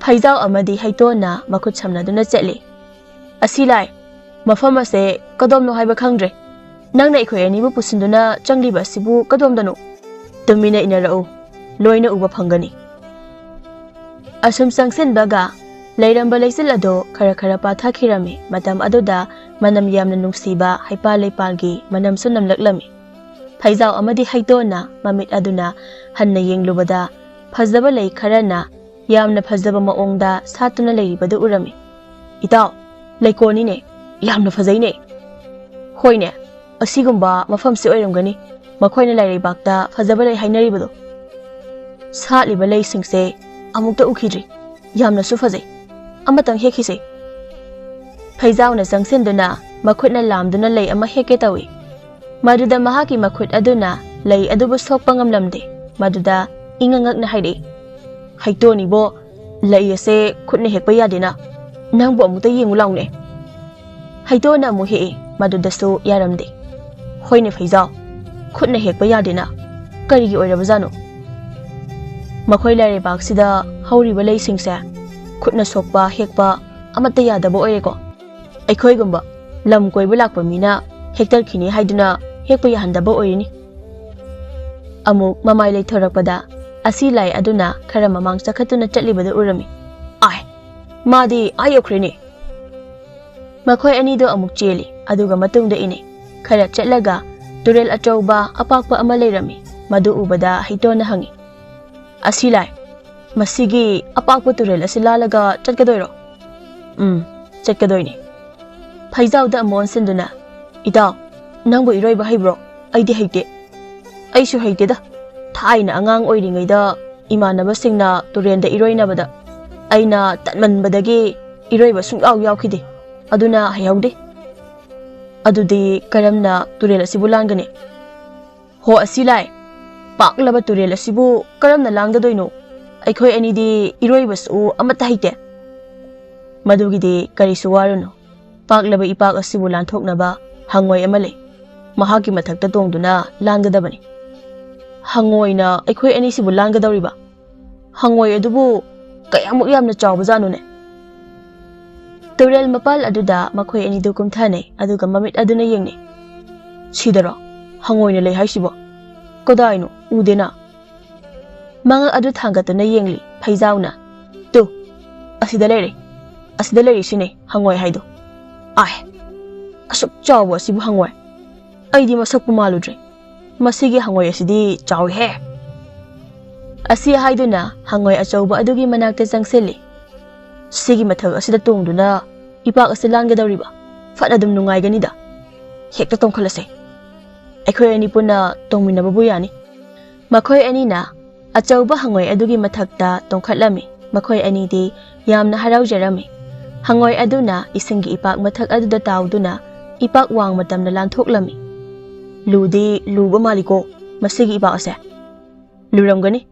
ꯐꯩꯖꯥꯎ ꯑꯃꯗꯤ ꯍꯩꯇꯣꯟꯅ ꯃꯈꯨꯠ ꯁꯝꯅꯗꯨꯅ ꯆꯠꯂꯤ ꯑꯁꯤ ꯃꯐꯝ ꯑꯁꯦ ꯀꯗꯣꯝꯅꯣ ꯍꯥꯏꯕ ꯈꯪꯗ꯭ꯔꯦ ꯅꯪꯅ ꯑꯩꯈꯣꯏ ꯑꯅꯤꯕꯨ ꯄꯨꯁꯤꯟꯗꯨꯅ ꯆꯪꯂꯤꯕ ꯑꯁꯤꯕꯨ ꯀꯗꯣꯝꯗꯅꯣ ꯇꯨꯃꯤꯟꯅ ꯏꯟꯅꯔꯛꯎ ꯂꯣꯏꯅ ꯎꯕ ꯐꯪꯒꯅꯤ ꯑꯁꯨꯝ ꯆꯪꯁꯤꯟꯕꯒ ꯂꯩꯔꯝꯕ ꯂꯩꯆꯤꯜ ꯑꯗꯨ ꯈꯔ ꯄꯥꯊꯈꯤꯔꯝꯃꯤ ꯃꯇꯝ ꯑꯗꯨꯗ ꯃꯅꯝ ꯌꯥꯝꯅ ꯅꯨꯡꯁꯤꯕ ꯍꯩꯄꯥꯜ ꯂꯩꯄꯥꯜꯒꯤ ꯃꯅꯝꯁꯨ ꯅꯝꯂꯛꯂꯝꯃꯤ ꯐꯩꯖꯥꯎ ꯑꯃꯗꯤ ꯍꯩꯇꯣꯟꯅ ꯃꯃꯤꯠ ꯑꯗꯨꯅ ꯍꯟꯅ ꯌꯦꯡꯂꯨꯕꯗ ꯐꯖꯕ ꯂꯩ ꯈꯔꯅ ꯌꯥꯝꯅ ꯐꯖꯕ ꯃꯑꯣꯡꯗ ꯁꯥꯠꯇꯨꯅ ꯂꯩꯔꯤꯕꯗꯨ ꯎꯔꯝꯃꯤ ꯏꯇꯥꯎ ꯂꯩꯀꯣꯟꯅꯤꯅꯦ ꯌꯥꯝꯅ ꯐꯖꯩꯅꯦ ꯍꯣꯏꯅꯦ ꯑꯁꯤꯒꯨꯝꯕ ꯃꯐꯝꯁꯤ ꯑꯣꯏꯔꯝꯒꯅꯤ ꯃꯈꯣꯏꯅ ꯂꯥꯏꯔꯩꯕꯥꯛꯇ ꯐꯖꯕ ꯂꯩ ꯍꯥꯏꯅꯔꯤꯕꯗꯣ ꯁꯥꯠꯂꯤꯕ ꯂꯩꯁꯤꯡꯁꯦ ꯑꯃꯨꯛꯇ ꯎꯈꯤꯗ꯭ꯔꯤ ꯌꯥꯝꯅꯁꯨ ꯐꯖꯩ ꯑꯃꯇꯪ ꯍꯦꯛꯈꯤꯁꯦ ꯐꯩꯖꯥꯎꯅ ꯆꯪꯁꯤꯟꯗꯨꯅ ꯃꯈꯨꯠꯅ ꯂꯥꯝꯗꯨꯅ ꯂꯩ ꯑꯃ ꯍꯦꯛꯀꯦ ꯇꯧꯏ ꯃꯗꯨꯗ ꯃꯍꯥꯛꯀꯤ ꯃꯈꯨꯠ ꯑꯗꯨꯅ ꯂꯩ ꯑꯗꯨꯕꯨ ꯁꯣꯛꯄ ꯉꯝꯂꯝꯗꯦ ꯃꯗꯨꯗ ꯏꯉꯛꯅ ꯍꯥꯏꯔꯛꯏ ꯍꯩꯇꯣꯟꯅꯤꯕꯣ ꯂꯩ ꯑꯁꯦ ꯈꯨꯠꯅ ꯍꯦꯛꯄ ꯌꯥꯗꯦꯅ ꯅꯪꯕꯨ ꯑꯃꯨꯛꯇ ꯌꯦꯡꯉꯨ ꯂꯥꯎꯅꯦ ꯍꯩꯇꯣꯟꯅ ꯑꯃꯨꯛ ꯍꯦꯛꯏ ꯃꯗꯨꯗꯁꯨ ꯌꯥꯔꯝꯗꯦ ꯍꯣꯏꯅꯦ ꯐꯩꯖꯥꯎ ꯈꯨꯠꯅ ꯍꯦꯛꯄ ꯌꯥꯗꯦꯅ ꯀꯔꯤꯒꯤ ꯑꯣꯏꯔꯕꯖꯥꯅꯣ? ꯃꯈꯣꯏ ꯂꯩꯔꯩꯕꯥꯛꯁꯤꯗ ꯍꯧꯔꯤꯕ ꯂꯩꯁꯤꯡꯁꯦ ꯈꯨꯠꯅ ꯁꯣꯛꯄ ꯍꯦꯛꯄ ꯑꯃꯠꯇ ꯌꯥꯗꯕ ꯑꯣꯏꯔꯦꯀꯣ? ꯑꯩꯈꯣꯏꯒꯨꯝꯕ ꯂꯝ ꯀꯣꯏꯕ ꯂꯥꯛꯄ ꯃꯤꯅ ꯍꯦꯛꯇꯠꯈꯤꯅꯤ ꯍꯥꯏꯗꯨꯅ ꯍꯦꯛꯄ ꯌꯥꯍꯟꯗꯕ ꯑꯣꯏꯔꯤꯅꯤ꯫ ꯑꯃꯨꯛ ꯃꯃꯥꯏ ꯂꯩꯊꯣꯔꯛꯄꯗ ꯑꯁꯤ ꯂꯥꯏ ꯑꯗꯨꯅ ꯈꯔ ꯃꯃꯥꯡ ꯆꯈꯠꯇꯨꯅ ꯆꯠꯂꯤꯕꯗꯨ ꯎꯔꯝꯃꯤ꯫ ꯑꯥꯏ, ꯃꯥꯗꯤ ꯌꯧꯈ꯭ꯔꯦꯅꯦ꯫ ꯃꯈꯣꯏ ꯑꯅꯤꯗꯣ ꯑꯃꯨꯛ ꯆꯦꯜꯂꯤ, ꯑꯗꯨꯒ ꯃꯇꯨꯡꯗ ꯏꯅꯩ꯫ ꯈꯔ ꯆꯠꯂꯒ ꯇꯨꯔꯦꯜ ꯑꯆꯧꯕ ꯑꯄꯥꯛꯄ ꯑꯃ ꯂꯩꯔꯝꯃꯤ꯫ ꯃꯗꯨ ꯎꯕꯗ ꯍꯩꯇꯣꯟꯅ ꯍꯪꯉꯤ, ꯑꯁꯤ ꯂꯥꯏ, ꯃꯁꯤꯒꯤ ꯑꯄꯥꯛꯄ ꯇꯨꯔꯦꯜ ꯑꯁꯤ ꯂꯥꯜꯂꯒ ꯆꯠꯀꯗꯣꯏꯔꯣ? ꯆꯠꯀꯗꯣꯏꯅꯤ꯫ ꯐꯩꯖꯥꯎꯗ ꯑꯃꯨꯛ ꯑꯣꯟꯁꯤꯟꯗꯨꯅ, ꯏꯇꯥꯎ, ꯅꯪꯕꯨ ꯏꯔꯣꯏꯕ ꯍꯩꯕ꯭ꯔꯣ? ꯑꯩꯗꯤ ꯍꯩꯇꯦ꯫ ꯑꯩꯁꯨ ꯍꯩꯇꯦꯗ꯫ ꯊꯥꯏꯅ ꯑꯉꯥꯡ ꯑꯣꯏꯔꯤꯉꯩꯗ ꯏꯃꯥꯟꯅꯕꯁꯤꯡꯅ ꯇꯨꯔꯦꯜꯗ ꯏꯔꯣꯏꯅꯕꯗ ꯑꯩꯅ ꯇꯟꯃꯟꯕꯗꯒꯤ ꯏꯔꯣꯏꯕ ꯁꯨꯡꯌꯥꯎ ꯌꯥꯎꯈꯤꯗꯦ, ꯑꯗꯨꯅ ꯍꯩꯍꯧꯗꯦ꯫ ꯑꯗꯨꯗꯤ ꯀꯔꯝꯅ ꯇꯨꯔꯦꯜ ꯑꯁꯤꯕꯨ ꯂꯥꯟꯒꯅꯤ? ꯍꯣ ꯑꯁꯤ ꯂꯥꯏ, ꯄꯥꯛꯂꯕ ꯇꯨꯔꯦꯜ ꯑꯁꯤꯕꯨ ꯀꯔꯝꯅ ꯂꯥꯟꯒꯗꯣꯏꯅꯣ? ꯑꯩꯈꯣꯏ ꯑꯅꯤꯗꯤ ꯏꯔꯣꯏꯕꯁꯨ ꯑꯃꯠꯇ ꯍꯩꯇꯦ꯫ ꯃꯗꯨꯒꯤꯗꯤ ꯀꯔꯤꯁꯨ ꯋꯥꯔꯨꯅꯨ꯫ ꯄꯥꯛꯂꯕ ꯏꯄꯥꯛ ꯑꯁꯤꯕꯨ ꯂꯥꯟꯊꯣꯛꯅꯕ ꯍꯪꯉꯣꯏ ꯑꯃ ꯂꯩ꯫ ꯃꯍꯥꯛꯀꯤ ꯃꯊꯛꯇ ꯇꯣꯡꯗꯨꯅ ꯂꯥꯟꯒꯗꯕꯅꯤ꯫ ꯍꯪꯉꯣꯏꯅ ꯑꯩꯈꯣꯏ ꯑꯅꯤꯁꯤꯕꯨ ꯂꯥꯟꯒꯗꯧꯔꯤꯕ? ꯍꯪꯉꯣꯏ ꯑꯗꯨꯕꯨ ꯀꯌꯥꯃꯨꯛ ꯌꯥꯝꯅ ꯆꯥꯎꯕꯖꯥꯠꯅꯣꯅꯦ? ꯇꯨꯔꯦꯜ ꯃꯄꯥꯜ ꯑꯗꯨꯗ ꯃꯈꯣꯏ ꯑꯅꯤꯗꯨ ꯀꯨꯝꯊꯅꯩ, ꯑꯗꯨꯒ ꯃꯃꯤꯠ ꯑꯗꯨꯅ ꯌꯦꯡꯅꯩ꯫ ꯁꯤꯗꯔꯣ ꯍꯪꯉꯣꯏꯅ ꯂꯩ ꯍꯥꯏꯁꯤꯕꯣ? ꯀꯗꯥꯏꯅꯣ? ꯎꯗꯦꯅ꯫ ꯃꯉꯛ ꯑꯗꯨ ꯊꯥꯡꯒꯠꯇꯨꯅ ꯌꯦꯡꯂꯤ ꯐꯩꯖꯥꯎꯅ꯫ ꯇꯨ, ꯑꯁꯤꯗ ꯂꯩꯔꯦ꯫ ꯑꯁꯤꯗ ꯂꯩꯔꯤꯁꯤꯅꯦ ꯍꯪꯉꯣꯏ ꯍꯥꯏꯗꯣ꯫ ꯑꯥꯏ, ꯑꯁꯨꯛ ꯆꯥꯎꯕ ꯑꯁꯤꯕꯨ ꯍꯪꯉꯣꯏ? ꯑꯩꯗꯤ ꯃꯁꯛꯄꯨ ꯃꯥꯜꯂꯨꯗ꯭ꯔꯦ꯫ ꯃꯁꯤꯒꯤ ꯍꯪꯉꯣꯏ ꯑꯁꯤꯗꯤ ꯆꯥꯎꯏꯍꯦ꯫ ꯑꯁꯤ ꯍꯥꯏꯗꯨꯅ ꯍꯪꯉꯣꯏ ꯑꯆꯧꯕ ꯑꯗꯨꯒꯤ ꯃꯅꯥꯛꯇ ꯆꯪꯁꯤꯜꯂꯤ꯫ ꯁꯤꯒꯤ ꯃꯊꯛ ꯑꯁꯤꯗ ꯇꯣꯡꯗꯨꯅ ꯏꯄꯥꯛ ꯑꯁꯤ ꯂꯥꯟꯒꯗꯧꯔꯤꯕ? ꯐꯠ ꯑꯗꯨꯝ ꯅꯨꯡꯉꯥꯏꯒꯅꯤꯗ꯫ ꯍꯦꯛꯇ ꯇꯣꯡꯈꯠꯂꯁꯦ꯫ ꯑꯩꯈꯣꯏ ꯑꯅꯤ ꯄꯨꯟꯅ ꯇꯣꯡꯃꯤꯟꯅꯕꯕꯨ ꯌꯥꯅꯤ꯫ ꯃꯈꯣꯏ ꯑꯅꯤꯅ ꯑꯆꯧꯕ ꯍꯪꯉꯣꯏ ꯑꯗꯨꯒꯤ ꯃꯊꯛꯇ ꯇꯣꯡꯈꯠꯂꯝꯃꯤ꯫ ꯃꯈꯣꯏ ꯑꯅꯤꯗꯤ ꯌꯥꯝꯅ ꯍꯔꯥꯎꯖꯔꯝꯃꯤ꯫ ꯍꯪꯉꯣꯏ ꯑꯗꯨꯅ ꯏꯁꯤꯡꯒꯤ ꯏꯄꯥꯛ ꯃꯊꯛ ꯑꯗꯨꯗ ꯇꯥꯎꯗꯨꯅ ꯏꯄꯥꯛ ꯋꯥꯡꯃ ꯇꯝꯅ ꯂꯥꯟꯊꯣꯛꯂꯝꯃꯤ꯫ ꯂꯨꯗꯤ ꯂꯨꯕ ꯃꯥꯜꯂꯤꯀꯣ ꯃꯁꯤꯒꯤ ꯏꯄꯥꯛ ꯑꯁꯦ? ꯂꯨꯔꯝꯒꯅꯤ,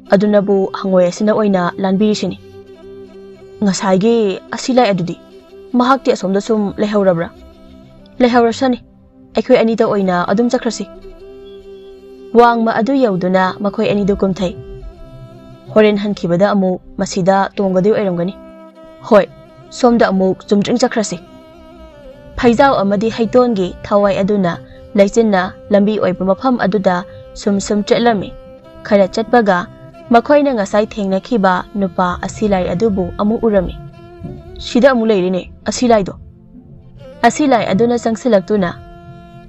ꯑꯗꯨꯅꯕꯨ ꯍꯪꯉꯣꯏ ꯑꯁꯤꯅ ꯑꯣꯏꯅ ꯂꯥꯟꯕꯤꯔꯤꯁꯤꯅꯤ꯫ ꯉꯁꯥꯏꯒꯤ ꯑꯁꯤ ꯂꯥꯏ ꯑꯗꯨꯗꯤ, ꯃꯍꯥꯛꯇꯤ ꯑꯁꯣꯝꯗ ꯁꯨꯝ ꯂꯩꯍꯧꯔꯕ꯭ꯔꯥ? ꯂꯩꯍꯧꯔꯁꯅꯤ, ꯑꯩꯈꯣꯏ ꯑꯅꯤꯗ ꯑꯣꯏꯅ ꯑꯗꯨꯝ ꯆꯠꯈ꯭ꯔꯁꯤ꯫ ꯋꯥꯡꯃ ꯑꯗꯨ ꯌꯧꯗꯨꯅ ꯃꯈꯣꯏ ꯑꯅꯤꯗꯨ ꯀꯨꯝꯊꯩ꯫ ꯍꯣꯔꯦꯟ ꯍꯟꯈꯤꯕꯗ ꯑꯃꯨꯛ ꯃꯁꯤꯗ ꯇꯣꯡꯒꯗꯣꯏ ꯑꯣꯏꯔꯝꯒꯅꯤ꯫ ꯍꯣꯏ, ꯁꯣꯝꯗ ꯑꯃꯨꯛ ꯆꯨꯝꯗ꯭ꯔꯤꯡ ꯆꯠꯈ꯭ꯔꯁꯤ꯫ ꯐꯩꯖꯥꯎ ꯑꯃꯗꯤ ꯍꯩꯇꯣꯟꯒꯤ ꯊꯋꯥꯏ ꯑꯗꯨꯅ ꯂꯩꯆꯤꯟꯅ ꯂꯝꯕꯤ ꯑꯣꯏꯕ ꯃꯐꯝ ꯑꯗꯨꯗ ꯁꯨꯝ ꯆꯠꯂꯝꯃꯤ꯫ ꯈꯔ ꯆꯠꯄꯒ ꯃꯈꯣꯏꯅ ꯉꯁꯥꯏ ꯊꯦꯡꯅꯈꯤꯕ ꯅꯨꯄꯥ ꯑꯁꯤ ꯂꯥꯏ ꯑꯗꯨꯕꯨ ꯑꯃꯨꯛ ꯎꯔꯝꯃꯤ꯫ ꯁꯤꯗ ꯑꯃꯨꯛ ꯂꯩꯔꯤꯅꯦ ꯑꯁꯤ ꯂꯥꯏꯗꯣ꯫ ꯑꯁꯤ ꯂꯥꯏ ꯑꯗꯨꯅ ꯆꯪꯁꯤꯜꯂꯛꯇꯨꯅ,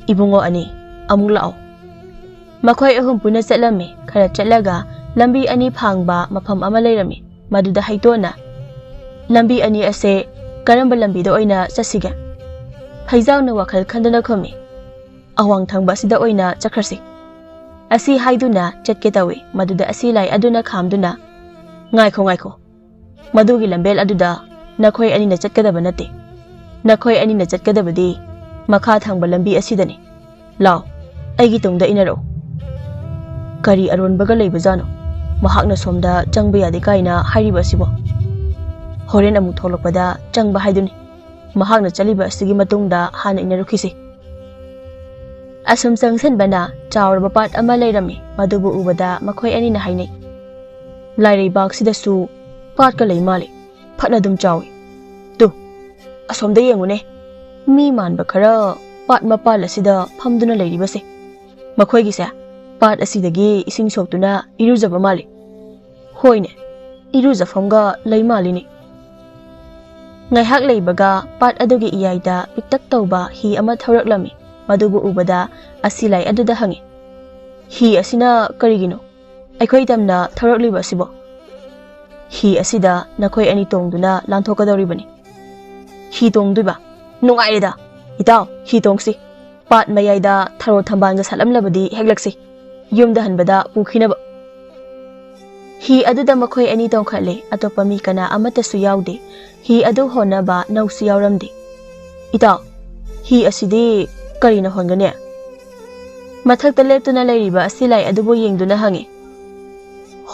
ꯏꯕꯨꯡꯉꯣ ꯑꯅꯤ, ꯑꯃꯨꯛ ꯂꯥꯛꯑꯣ꯫ ꯃꯈꯣꯏ ꯑꯍꯨꯝ ꯄꯨꯟꯅ ꯆꯠꯂꯝꯃꯤ꯫ ꯈꯔ ꯆꯠꯂꯒ ꯂꯝꯕꯤ ꯑꯅꯤ ꯐꯥꯡꯕ ꯃꯐꯝ ꯑꯃ ꯂꯩꯔꯝꯃꯤ꯫ ꯃꯗꯨꯗ ꯍꯩꯇꯣꯟꯅ, ꯂꯝꯕꯤ ꯑꯅꯤ ꯑꯁꯦ ꯀꯔꯝꯕ ꯂꯝꯕꯤꯗ ꯑꯣꯏꯅ ꯆꯠꯁꯤꯒꯦ? ꯐꯩꯖꯥꯎꯅ ꯋꯥꯈꯜ ꯈꯟꯗꯨꯅ ꯈꯨꯝꯃꯤ, ꯑꯋꯥꯡ ꯊꯪꯕ ꯑꯁꯤꯗ ꯑꯣꯏꯅ ꯆꯠꯈ꯭ꯔꯁꯤ꯫ ꯑꯁꯤ ꯍꯥꯏꯗꯨꯅ ꯆꯠꯀꯦ ꯇꯧꯏ꯫ ꯃꯗꯨꯗ ꯑꯁꯤ ꯂꯥꯏ ꯑꯗꯨꯅ ꯈꯥꯝꯗꯨꯅ, ꯉꯥꯏꯈꯣ ꯉꯥꯏꯈꯣ, ꯃꯗꯨꯒꯤ ꯂꯝꯕꯦꯜ ꯑꯗꯨꯗ ꯅꯈꯣꯏ ꯑꯅꯤꯅ ꯆꯠꯀꯗꯕ ꯅꯠꯇꯦ꯫ ꯅꯈꯣꯏ ꯑꯅꯤꯅ ꯆꯠꯀꯗꯕꯗꯤ ꯃꯈꯥ ꯊꯪꯕ ꯂꯝꯕꯤ ꯑꯁꯤꯗꯅꯤ꯫ ꯂꯥꯎ, ꯑꯩꯒꯤ ꯇꯨꯡꯗ ꯏꯟꯅꯔꯛꯎ꯫ ꯀꯔꯤ ꯑꯔꯣꯟꯕꯒ ꯂꯩꯕꯖꯥꯅꯣ? ꯃꯍꯥꯛꯅ ꯁꯣꯝꯗ ꯆꯪꯕ ꯌꯥꯗꯦ ꯀꯥꯏꯅ ꯍꯥꯏꯔꯤꯕ ꯑꯁꯤꯕꯣ? ꯍꯣꯔꯦꯟ ꯑꯃꯨꯛ ꯊꯣꯛꯂꯛꯄꯗ ꯆꯪꯕ ꯍꯥꯏꯗꯨꯅꯤ꯫ ꯃꯍꯥꯛꯅ ꯆꯠꯂꯤꯕ ꯑꯁꯤꯒꯤ ꯃꯇꯨꯡꯗ ꯍꯥꯟꯅ ꯏꯟꯅꯔꯨꯈꯤꯁꯤ꯫ ꯑꯁꯨꯝ ꯆꯪꯁꯤꯟꯕꯅ ꯆꯥꯎꯔꯕ ꯄꯥꯠ ꯑꯃ ꯂꯩꯔꯝꯃꯤ꯫ ꯃꯗꯨꯕꯨ ꯎꯕꯗ ꯃꯈꯣꯏ ꯑꯅꯤꯅ ꯍꯥꯏꯅꯩ, ꯂꯥꯏꯔꯩꯕꯥꯛꯁꯤꯗꯁꯨ ꯄꯥꯠꯀ ꯂꯩ ꯃꯥꯜꯂꯤ, ꯐꯠꯅ ꯑꯗꯨꯝ ꯆꯥꯎꯏ꯫ ꯇꯨ, ꯑꯁꯣꯝꯗ ꯌꯦꯡꯉꯨꯅꯦ, ꯃꯤ ꯃꯥꯟꯕ ꯈꯔ ꯄꯥꯠ ꯃꯄꯥꯜ ꯑꯁꯤꯗ ꯐꯝꯗꯨꯅ ꯂꯩꯔꯤꯕꯁꯦ꯫ ꯃꯈꯣꯏꯒꯤꯁꯦ ꯄꯥꯠ ꯑꯁꯤꯗꯒꯤ ꯏꯁꯤꯡ ꯁꯣꯛꯇꯨꯅ ꯏꯔꯨꯖꯕ ꯃꯥꯜꯂꯤ꯫ ꯍꯣꯏꯅꯦ, ꯏꯔꯨꯖꯐꯝꯒ ꯂꯩ ꯃꯥꯜꯂꯤꯅꯦ꯫ ꯉꯥꯏꯍꯥꯛ ꯂꯩꯕꯒ ꯄꯥꯠ ꯑꯗꯨꯒꯤ ꯏꯌꯥꯏꯗ ꯄꯤꯛꯇꯛ ꯇꯧꯕ ꯍꯤ ꯑꯃ ꯊꯧꯔꯛꯂꯝꯃꯤ꯫ ꯃꯗꯨꯕꯨ ꯎꯕꯗ ꯑꯁꯤ ꯂꯥꯏ ꯑꯗꯨꯗ ꯍꯪꯉꯤ, ꯍꯤ ꯑꯁꯤꯅ ꯀꯔꯤꯒꯤꯅꯣ ꯑꯩꯈꯣꯏ ꯇꯝꯅ ꯊꯧꯔꯛꯂꯤꯕ ꯑꯁꯤꯕꯣ? ꯍꯤ ꯑꯁꯤꯗ ꯅꯈꯣꯏ ꯑꯅꯤ ꯇꯣꯡꯗꯨꯅ ꯂꯥꯟꯊꯣꯛꯀꯗꯧꯔꯤꯕꯅꯤ꯫ ꯍꯤ ꯇꯣꯡꯗꯣꯏꯕ? ꯅꯨꯡꯉꯥꯏꯔꯦꯗ! ꯏꯇꯥꯎ, ꯍꯤ ꯇꯣꯡꯁꯤ꯫ ꯄꯥꯠ ꯃꯌꯥꯏꯗ ꯊꯔꯣ ꯊꯝꯕꯥꯜꯒ ꯁꯥꯠꯂꯝꯂꯕꯗꯤ ꯍꯦꯛꯂꯛꯁꯤ, ꯌꯨꯝꯗ ꯍꯟꯕꯗ ꯄꯨꯈꯤꯅꯕ꯫ ꯍꯤ ꯑꯗꯨꯗ ꯃꯈꯣꯏ ꯑꯅꯤ ꯇꯣꯡꯈꯠꯂꯦ꯫ ꯑꯇꯣꯞꯄ ꯃꯤ ꯀꯅꯥ ꯑꯃꯠꯇꯁꯨ ꯌꯥꯎꯗꯦ꯫ हि अदु होनबा नौसु यावरमदे। इताउ, हि असिदि करिना होनगने? मथक्ता लेप्तुना लैरिबा असिलाई अदुबो येंगदुना हंगे।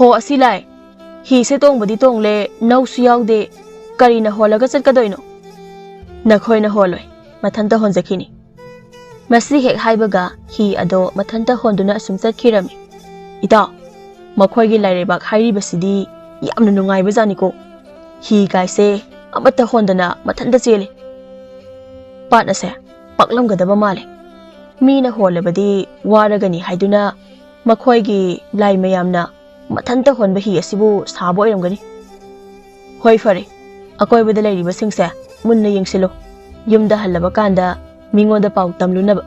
हो असिलाई, हि से तोंगबदि तोंगले नौसु यावदे, करिना होलगा चटकदोइनो? नखोइना होलोइ, मथंता होनजखिनि। मसि हेक हाइबगा हि अदो मथंता होनदुना असुम चटखिरमि। ꯏꯇꯥꯎ ꯃꯈꯣꯏꯒꯤ ꯂꯥꯏꯔꯩꯕꯥꯛ ꯍꯥꯏꯔꯤꯕꯁꯤꯗꯤ ꯌꯥꯝꯅ ꯅꯨꯡꯉꯥꯏꯕꯖꯥꯠꯅꯤꯀꯣ ꯍꯤ ꯀꯥꯏꯁꯦ ꯑꯃꯠꯇ ꯍꯣꯟꯗꯅ ꯃꯊꯟꯇ ꯆꯦꯜꯂꯤ ꯄꯥꯠ ꯑꯁꯦ ꯄꯥꯛꯂꯝꯒꯗꯕ ꯃꯥꯜꯂꯦ ꯃꯤꯅ ꯍꯣꯜꯂꯕꯗꯤ ꯋꯥꯔꯒꯅꯤ ꯍꯥꯏꯗꯨꯅ ꯃꯈꯣꯏꯒꯤ ꯂꯥꯏ ꯃꯌꯥꯝꯅ ꯃꯊꯟꯇ ꯍꯣꯟꯕ ꯍꯤ ꯑꯁꯤꯕꯨ ꯁꯥꯕ ꯑꯣꯏꯔꯝꯒꯅꯤ ꯍꯣꯏ ꯐꯔꯦ ꯑꯀꯣꯏꯕꯗ ꯂꯩꯔꯤꯕꯁꯤꯡꯁꯦ ꯃꯨꯟꯅ ꯌꯦꯡꯁꯤꯜꯂꯨ ꯌꯨꯝꯗ ꯍꯜꯂꯕ ꯀꯥꯟꯗ ꯃꯤꯉꯣꯟꯗ ꯄꯥꯎ ꯇꯝꯂꯨꯅꯕ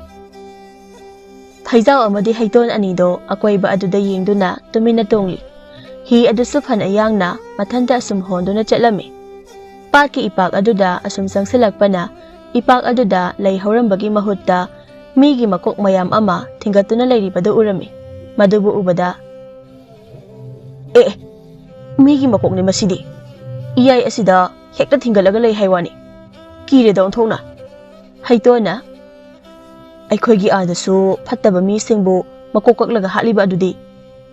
ꯐꯩꯖꯥꯎ ꯑꯃꯗꯤ ꯍꯩꯇꯣꯟ ꯑꯅꯤꯗꯣ ꯑꯀꯣꯏꯕ ꯑꯗꯨꯗ ꯌꯦꯡꯗꯨꯅ ꯇꯨꯃꯤꯟꯅ ꯇꯣꯡꯂꯤ ꯍꯤ ꯑꯗꯨꯁꯨ ꯐꯅ ꯌꯥꯡꯅ ꯃꯊꯟꯇ ꯑꯁꯨꯝ ꯍꯣꯟꯗꯨꯅ ꯆꯠꯂꯝꯃꯤ ꯄꯥꯠꯀꯤ ꯏꯄꯥꯛ ꯑꯗꯨꯗ ꯑꯁꯨꯝ ꯆꯪꯁꯤꯜꯂꯛꯄꯅ ꯏꯄꯥꯛ ꯑꯗꯨꯗ ꯂꯩ ꯍꯧꯔꯝꯕꯒꯤ ꯃꯍꯨꯠꯇ ꯃꯤꯒꯤ ꯃꯀꯣꯛ ꯃꯌꯥꯝ ꯑꯃ ꯊꯤꯡꯒꯠꯇꯨꯅ ꯂꯩꯔꯤꯕꯗꯨ ꯎꯔꯝꯃꯤ ꯃꯗꯨꯕꯨ ꯎꯕꯗ ꯃꯤꯒꯤ ꯃꯀꯣꯛꯅꯤ ꯃꯁꯤꯗꯤ ꯏꯌꯥꯏ ꯑꯁꯤꯗ ꯍꯦꯛꯇ ꯊꯤꯡꯒꯠꯂꯒ ꯂꯩ ꯍꯥꯏꯋꯥꯅꯤ ꯀꯤꯔꯦꯗ ꯑꯣꯟꯊꯣꯛꯅ ꯍꯩꯇꯣꯟꯅ ꯑꯩꯈꯣꯏꯒꯤ ꯑꯥꯗꯁꯨ ꯐꯠꯇꯕ ꯃꯤꯁꯤꯡꯕꯨ ꯃꯀꯣꯛ ꯀꯛꯂꯒ ꯍꯥꯠꯂꯤꯕ ꯑꯗꯨꯗꯤ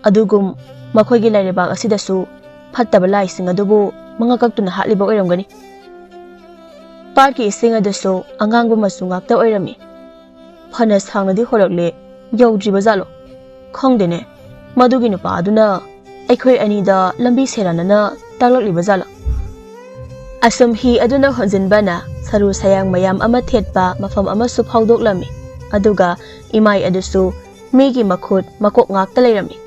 ꯑꯗꯨꯒꯨꯝ ꯃꯈꯣꯏꯒꯤ ꯂꯥꯏꯔꯩꯕꯥꯛ ꯑꯁꯤꯗꯁꯨ ꯐꯠꯇꯕ ꯂꯥꯏꯁꯤꯡ ꯑꯗꯨꯕꯨ ꯃꯉꯛ ꯀꯛꯇꯨꯅ ꯍꯥꯠꯂꯤꯕ ꯑꯣꯏꯔꯝꯒꯅꯤ ꯄꯥꯠꯀꯤ ꯏꯁꯤꯡ ꯑꯗꯨꯁꯨ ꯑꯉꯥꯡꯕ ꯃꯆꯨ ꯉꯥꯛꯇ ꯑꯣꯏꯔꯝꯃꯤ ꯐꯅ ꯁꯥꯡꯅꯗꯤ ꯍꯣꯔꯛꯂꯦ ꯌꯧꯗ꯭ꯔꯤꯕ ꯖꯥꯠꯂꯣ ꯈꯪꯗꯦꯅꯦ ꯃꯗꯨꯒꯤ ꯅꯨꯄꯥ ꯑꯗꯨꯅ ꯑꯩꯈꯣꯏ ꯑꯅꯤꯗ ꯂꯝꯕꯤ ꯁꯦꯔꯥꯟꯅꯅ ꯇꯥꯛꯂꯛꯂꯤꯕ ꯖꯥꯠꯂꯣ ꯑꯁꯨꯝ ꯍꯤ ꯑꯗꯨꯅ ꯍꯣꯟꯖꯤꯟꯕꯅ ꯁꯔꯨ ꯁꯌꯥꯡ ꯃꯌꯥꯝ ꯑꯃ ꯊꯦꯠꯄ ꯃꯐꯝ ꯑꯃꯁꯨ ꯐꯥꯎꯗꯣꯛꯂꯝꯃꯤ ꯑꯗꯨꯒ ꯏꯃꯥꯏ ꯑꯗꯨꯁꯨ ꯃꯤꯒꯤ ꯃꯈꯨꯠ ꯃꯀꯣꯛ ꯉꯥꯛꯇ ꯂꯩꯔꯝꯃꯤ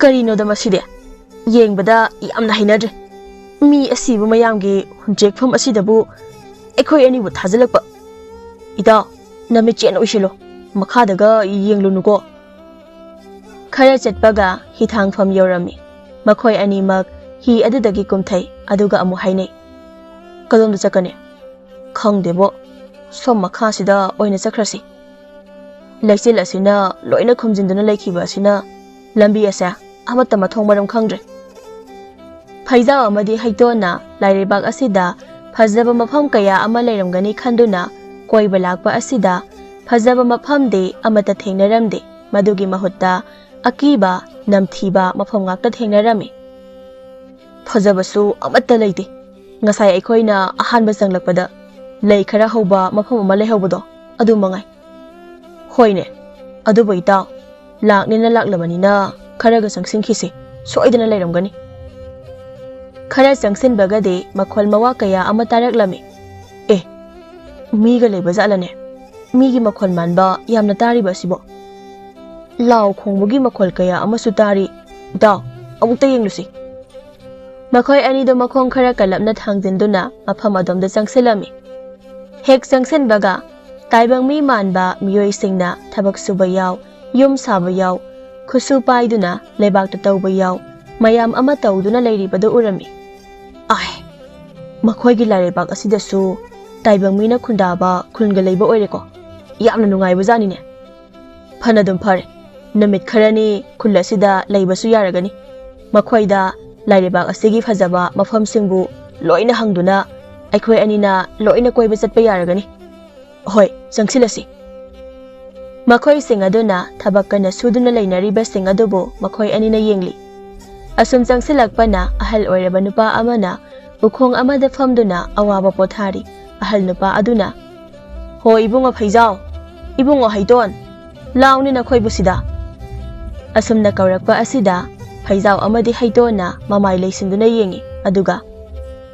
ꯀꯔꯤꯅꯣꯗ ꯃꯁꯤꯗꯤ ꯌꯦꯡꯕꯗ ꯌꯥꯝꯅ ꯍꯩꯅꯗ꯭ꯔꯦ ꯃꯤ ꯑꯁꯤꯕ ꯃꯌꯥꯝꯒꯤ ꯍꯨꯟꯖꯦꯛꯐꯝ ꯑꯁꯤꯗꯕꯨ ꯑꯩꯈꯣꯏ ꯑꯅꯤꯕꯨ ꯊꯥꯖꯤꯜꯂꯛꯄ ꯏꯇꯥꯎ ꯅꯃꯤꯠ ꯆꯦꯠꯅ ꯎꯏꯁꯤꯜꯂꯣ ꯃꯈꯥꯗꯒ ꯌꯦꯡꯂꯨꯅꯨꯀꯣ ꯈꯔ ꯆꯠꯄꯒ ꯍꯤꯊꯥꯡꯐꯝ ꯌꯧꯔꯝꯃꯤ ꯃꯈꯣꯏ ꯑꯅꯤꯃꯛ ꯍꯤ ꯑꯗꯨꯗꯒꯤ ꯀꯨꯝꯊꯩ ꯑꯗꯨꯒ ꯑꯃꯨꯛ ꯍꯥꯏꯅꯩ ꯀꯗꯣꯝꯗ ꯆꯠꯀꯅꯤ ꯈꯪꯗꯦꯕꯣ ꯁꯣꯝ ꯃꯈꯥꯁꯤꯗ ꯑꯣꯏꯅ ꯆꯠꯈ꯭ꯔꯁꯤ ꯂꯩꯆꯤꯜ ꯑꯁꯤꯅ ꯂꯣꯏꯅ ꯈꯨꯝꯖꯤꯟꯗꯨꯅ ꯂꯩꯈꯤꯕ ꯑꯁꯤꯅ ꯂꯝꯕꯤ ꯑꯁꯦ ꯑꯃꯠꯇ ꯃꯊꯣꯡ ꯃꯔꯝ ꯈꯪꯗ꯭ꯔꯦ ꯐꯩꯖꯥꯎ ꯑꯃꯗꯤ ꯍꯩꯇꯣꯟꯅ ꯂꯥꯏꯔꯩꯕꯥꯛ ꯑꯁꯤꯗ ꯐꯖꯕ ꯃꯐꯝ ꯀꯌꯥ ꯑꯃ ꯂꯩꯔꯝꯒꯅꯤ ꯈꯟꯗꯨꯅ ꯀꯣꯏꯕ ꯂꯥꯛꯄ ꯑꯁꯤꯗ ꯐꯖꯕ ꯃꯐꯝꯗꯤ ꯑꯃꯠꯇ ꯊꯦꯡꯅꯔꯝꯗꯦ ꯃꯗꯨꯒꯤ ꯃꯍꯨꯠꯇ ꯑꯀꯤꯕ ꯅꯝꯊꯤꯕ ꯃꯐꯝ ꯉꯥꯛꯇ ꯊꯦꯡꯅꯔꯝꯃꯤ ꯐꯖꯕꯁꯨ ꯑꯃꯠꯇ ꯂꯩꯇꯦ ꯉꯁꯥꯏ ꯑꯩꯈꯣꯏꯅ ꯑꯍꯥꯟꯕ ꯆꯪꯂꯛꯄꯗ ꯂꯩ ꯈꯔ ꯍꯧꯕ ꯃꯐꯝ ꯑꯃ ꯂꯩꯍꯧꯕꯗꯣ ꯑꯗꯨ ꯃꯉꯥꯏ ꯍꯣꯏꯅꯦ ꯑꯗꯨꯕꯨ ꯏꯇꯥꯎ ꯂꯥꯛꯅꯤꯅ ꯂꯥꯛꯂꯕꯅꯤꯅ ꯈꯔꯒ ꯆꯪꯁꯤꯟꯈꯤꯁꯤ ꯁꯣꯏꯗꯅ ꯂꯩꯔꯝꯒꯅꯤ ꯈꯔ ꯆꯪꯁꯤꯟꯕꯒꯗꯤ ꯃꯈꯣꯜ ꯃꯋꯥ ꯀꯌꯥ ꯑꯃ ꯇꯥꯔꯛꯂꯝꯃꯤ ꯃꯤꯒ ꯂꯩꯕ ꯖꯥꯠꯂꯅꯦ ꯃꯤꯒꯤ ꯃꯈꯣꯜ ꯃꯥꯟꯕ ꯌꯥꯝꯅ ꯇꯥꯔꯤꯕ ꯑꯁꯤꯕꯣ ꯂꯥꯎ ꯈꯣꯡꯕꯒꯤ ꯃꯈꯣꯜ ꯀꯌꯥ ꯑꯃꯁꯨ ꯇꯥꯔꯤ ꯏꯇꯥꯎ ꯑꯃꯨꯛꯇ ꯌꯦꯡꯂꯨꯁꯤ ꯃꯈꯣꯏ ꯑꯅꯤꯗꯣ ꯃꯈꯣꯡ ꯈꯔ ꯀꯜꯂꯞꯅ ꯊꯥꯡꯖꯤꯟꯗꯨꯅ ꯃꯐꯝ ꯑꯗꯣꯝꯗ ꯆꯪꯁꯤꯜꯂꯝꯃꯤ ꯍꯦꯛ ꯆꯪꯁꯤꯟꯕꯒ ꯇꯥꯏꯕꯪ ꯃꯤ ꯃꯥꯟꯕ ꯃꯤꯑꯣꯏꯁꯤꯡꯅ ꯊꯕꯛ ꯁꯨꯕ ꯌꯥꯎ ꯌꯨꯝ ꯁꯥꯕ ꯌꯥꯎ ꯈꯨꯠꯁꯨ ꯄꯥꯏꯗꯨꯅ ꯂꯩꯕꯥꯛꯇ ꯇꯧꯕ ꯌꯥꯎ ꯃꯌꯥꯝ ꯑꯃ ꯇꯧꯗꯨꯅ ꯂꯩꯔꯤꯕꯗꯨ ꯎꯔꯝꯃꯤ ꯃꯈꯣꯏꯒꯤ ꯂꯥꯏꯔꯩꯕꯥꯛ ꯑꯁꯤꯗꯁꯨ ꯇꯥꯏꯕꯪ ꯃꯤꯅ ꯈꯨꯟꯗꯥꯕ ꯈꯨꯟꯒ ꯂꯩꯕ ꯑꯣꯏꯔꯦꯀꯣ ꯌꯥꯝꯅ ꯅꯨꯡꯉꯥꯏꯕꯖꯥꯠꯅꯤꯅꯦ ꯐꯅꯗꯨꯝ ꯐꯔꯦ ꯅꯨꯃꯤꯠ ꯈꯔꯅꯤ ꯈꯨꯜ ꯑꯁꯤꯗ ꯂꯩꯕꯁꯨ ꯌꯥꯔꯒꯅꯤ ꯃꯈꯣꯏꯗ ꯂꯥꯏꯔꯩꯕꯥꯛ ꯑꯁꯤꯒꯤ ꯐꯖꯕ ꯃꯐꯝꯁꯤꯡꯕꯨ ꯂꯣꯏꯅ ꯍꯪꯗꯨꯅ ꯑꯩꯈꯣꯏ ꯑꯅꯤꯅ ꯂꯣꯏꯅ ꯀꯣꯏꯕ ꯆꯠꯄ ꯌꯥꯔꯒꯅꯤ ꯍꯣꯏ ꯆꯪꯁꯤꯜꯂꯁꯤ ꯃꯈꯣꯏꯁꯤꯡ ꯑꯗꯨꯅ ꯊꯕꯛ ꯀꯟꯅ ꯁꯨꯗꯨꯅ ꯂꯩꯅꯔꯤꯕꯁꯤꯡ ꯑꯗꯨꯕꯨ ꯃꯈꯣꯏ ꯑꯅꯤꯅ ꯌꯦꯡꯂꯤ ꯑꯁꯨꯝ ꯆꯪꯁꯤꯜꯂꯛꯄꯅ ꯑꯍꯜ ꯑꯣꯏꯔꯕ ꯅꯨꯄꯥ ꯑꯃꯅ ꯎꯈꯣꯡ ꯑꯃꯗ ꯐꯝꯗꯨꯅ ꯑꯋꯥꯕ ꯄꯣꯊꯥꯔꯤ ꯑꯍꯜ ꯅꯨꯄꯥ ꯑꯗꯨꯅ ꯍꯣ ꯏꯕꯨꯡꯉꯣ ꯐꯩꯖꯥꯎ ꯏꯕꯨꯡꯉꯣ ꯍꯩꯇꯣꯟ ꯂꯥꯎꯅꯤ ꯅꯈꯣꯏꯕꯨ ꯁꯤꯗ ꯑꯁꯨꯝꯅ ꯀꯧꯔꯛꯄ ꯑꯁꯤꯗ ꯐꯩꯖꯥꯎ ꯑꯃꯗꯤ ꯍꯩꯇꯣꯟꯅ ꯃꯃꯥꯏ ꯂꯩꯁꯤꯟꯗꯨꯅ ꯌꯦꯡꯉꯤ ꯑꯗꯨꯒ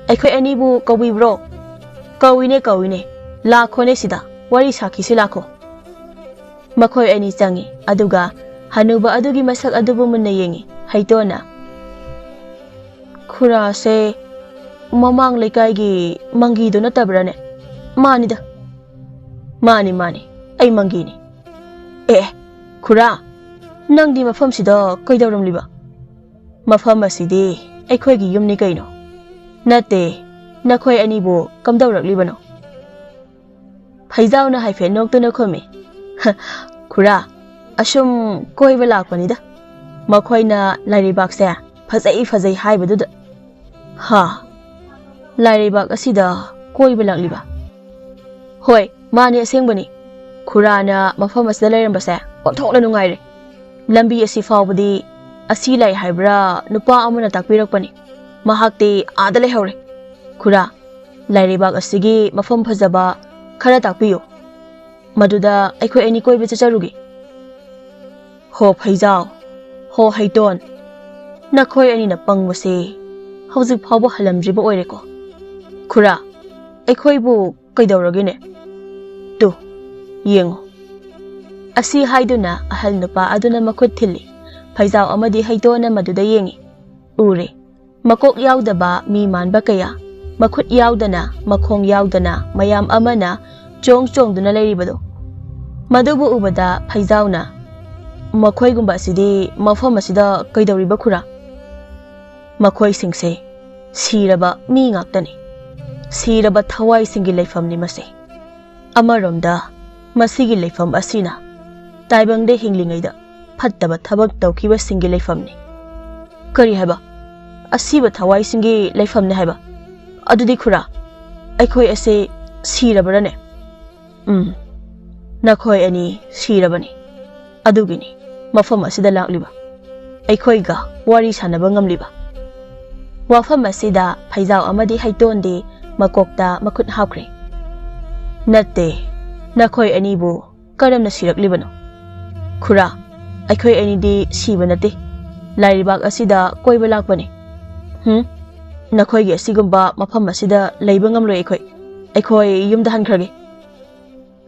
ꯑꯩꯈꯣꯏ ꯑꯅꯤꯕꯨ ꯀꯧꯕꯤꯕ꯭ꯔꯣ ꯀꯧꯏꯅꯦ ꯂꯥꯛꯈꯣꯅꯦ ꯁꯤꯗ ꯋꯥꯔꯤ ꯁꯥꯈꯤꯁꯤ ꯂꯥꯛꯈꯣ ꯃꯈꯣꯏ ꯑꯅꯤ ꯆꯪꯉꯤ ꯑꯗꯨꯒ ꯍꯅꯨꯕ ꯑꯗꯨꯒꯤ ꯃꯁꯛ ꯑꯗꯨꯕꯨ ꯃꯨꯟꯅ ꯌꯦꯡꯉꯤ ꯍꯩꯇꯣꯟꯅ ꯈꯨꯔꯥꯁꯦ ꯃꯃꯥꯡ ꯂꯩꯀꯥꯏꯒꯤ ꯃꯪꯒꯤꯗꯨ ꯅꯠꯇꯕ꯭ꯔꯅꯦ ꯃꯥꯅꯤꯗ ꯃꯥꯅꯤ ꯑꯩ ꯃꯪꯒꯤꯅꯤ ꯈꯨꯔꯥ ꯅꯪꯗꯤ ꯃꯐꯝꯁꯤꯗ ꯀꯩꯗꯧꯔꯝꯂꯤꯕ ꯃꯐꯝ ꯑꯁꯤꯗꯤ ꯑꯩꯈꯣꯏꯒꯤ ꯌꯨꯝꯅꯤ ꯀꯩꯅꯣ ꯅꯠꯇꯦ ꯅꯈꯣꯏ ꯑꯅꯤꯕꯨ ꯀꯝꯗꯧꯔꯛꯂꯤꯕꯅꯣ ꯐꯩꯖꯥꯎꯅ ꯍꯥꯏꯐꯦꯠ ꯅꯣꯛꯇꯨꯅ ꯈꯨꯝꯃꯤ ꯈꯨꯔꯥ ꯑꯁꯨꯝ ꯀꯣꯏꯕ ꯂꯥꯛꯄꯅꯤꯗ ꯃꯈꯣꯏꯅ ꯂꯥꯏꯔꯩꯕꯥꯛꯁꯦ ꯐꯖꯩ ꯍꯥꯏꯕꯗꯨꯗ ꯂꯥꯏꯔꯩꯕꯥꯛ ꯑꯁꯤꯗ ꯀꯣꯏꯕ ꯂꯥꯛꯂꯤꯕ ꯍꯣꯏ ꯃꯥꯅꯤ ꯑꯁꯦꯡꯕꯅꯤ ꯈꯨꯔꯥꯅ ꯃꯐꯝ ꯑꯁꯤꯗ ꯂꯩꯔꯝꯕꯁꯦ ꯑꯣꯟꯊꯣꯛꯅ ꯅꯨꯡꯉꯥꯏꯔꯦ ꯂꯝꯕꯤ ꯑꯁꯤ ꯐꯥꯎꯕꯗꯤ ꯑꯁꯤ ꯂꯩ ꯍꯥꯏꯕ꯭ꯔꯥ ꯅꯨꯄꯥ ꯑꯃꯅ ꯇꯥꯛꯄꯤꯔꯛꯄꯅꯤ ꯃꯍꯥꯛꯇꯤ ꯑꯥꯗ ꯂꯩꯍꯧꯔꯦ ꯈꯨꯔꯥ ꯂꯥꯏꯔꯩꯕꯥꯛ ꯑꯁꯤꯒꯤ ꯃꯐꯝ ꯐꯖꯕ ꯈꯔ ꯇꯥꯛꯄꯤꯌꯨ ꯃꯗꯨꯗ ꯑꯩꯈꯣꯏ ꯑꯅꯤ ꯀꯣꯏꯕ ꯆꯠꯆꯔꯨꯒꯦ Ho Paizao, Ho Haiton, Nakoi Anina Pangwase, Howsik Pabo Halamdriba Oireko. Kura, Ekoibu Kaidorogine. Tu, Yengo. Asi Haiduna, Ahal Nupa Aduna Makut Tilli, Paizao Amadi Haitona Maduda Yengi. Ure, Makok Yaudaba, Mi Man Bakaya, Makut Yaudana, Makong Yaudana, Mayam Amana, Chong Chong Duna Laribado. Madubu Ubada, Paizauna. Makoi Gumba Sidi, Mafamasida, Kaidoriba Kura. Makoi Singse, Siraba, Mi Ngaptani. Siraba Tawai Singi Lefam Nimase. Amaromda, Masigi Lefam Asina. Taibang de Hinglingida, Pataba Tabak Daukiba Singi Lefamni. Kari Heba, Asiba Tawai Singi Lefamni Heba. Adudi Kura, Aikoi Ase, Sirabarane. Nakoi Ani, Sirabani. Adugini, Mafam Asida Lakliba. Aikoiga, Wari Sanabangam Liba. Wafam Asida, Paizao Amadi Haitondi, Makokta Makut Hakri. Nate, Nakoi Anibu, Karam Nasirak Libano. Kura, Aikoi Anidi, Sibanati. Laribak Asida, Koibalakbani. Nakoi Sigumba, Mafam Asida, Labangam Loikoi. Aikoi Yumdahan Kragi.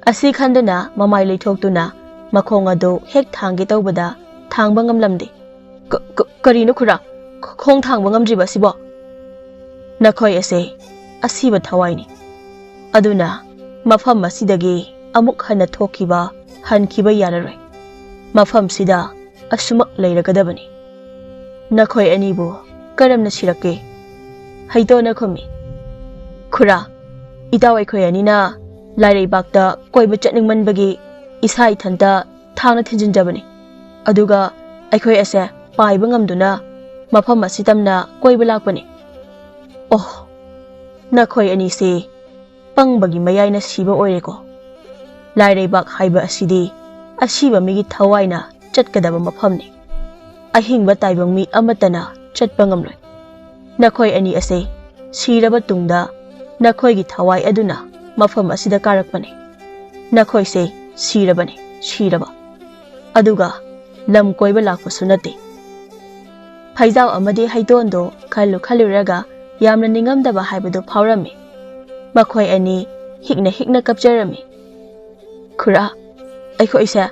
Asi Kandana, Mamai Litokuna. Makong ado hek thangi tawbada thangbangam lamdi karino khura khong thangbangam jiba sibo nakhoi ase asiba thawai ni aduna mafam masidagi amuk hana thokiba hankiba yararoi mafam sida asumak leiragadabani nakhoi anibu karamna sirake haito na khomi khura itawai khoi anina lairei bakta koiba chatningman bagi Isai Tanta Tana Tinjabani. Aduga, Aikoi Ase, Paibangamduna, Mafam Sitamna, Koibalakbani. Oh, Nakoi Anisi, Pangbagi Mayana Siba Oreko. Laire Bak Haiba Asidi, Asiba Migi Tawaina, Chatkadaba Mafamni. Ahingba Taibang meet Amatana, Chatbangamre. Nakoi Ani Ase, Siraba Tungda, Nakoi Gitawai Aduna, Mafam Asida Karakbani. Nakoi say, Sirabani, Siraba. Aduga, Lam Koiba Lakpasu nate. Paizao Amadi Haidondo, Kalu Kaluraga, Yamna Ningamdaba Haibado Paurami. Makoi Ani, Hikna Kapjarami. Kura, Aiko Isa,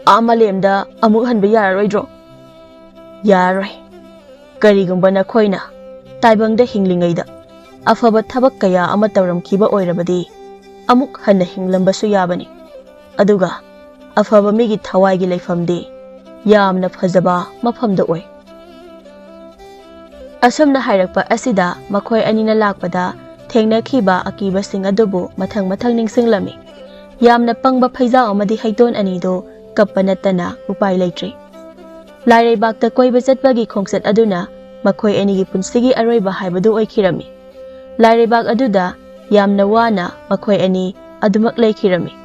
Amalemda, Amukhan Bayar Roidro. Yarai. Karigumbana Koina, Taibang de Hinglingaida. Afaba Tabakaya Amataram Kiba Oirabadi. Amuk Hana Hinglambasu Yabani. Aduga, Afaba Migi Tawai Lefamdi, Yamna Fazaba, Mafamda Oi. Asam na Hairakpa Asida, Makoi Anina Lakpada, Tengna Kiba Akiba Sing Adobo, Matang Ning Singlami. Yamna Pangba Paiza Amadi Haiton Anido, Kapanatana, Upai Laitri. Laire Bakta Koi Bazat Bagi Kongset Aduna, Makoi Anigi Punsigi Araiba Haibadu Oikirami. Laire Bak Aduda, Yamna Wana, Makoi Ani, Adumak Laikirami.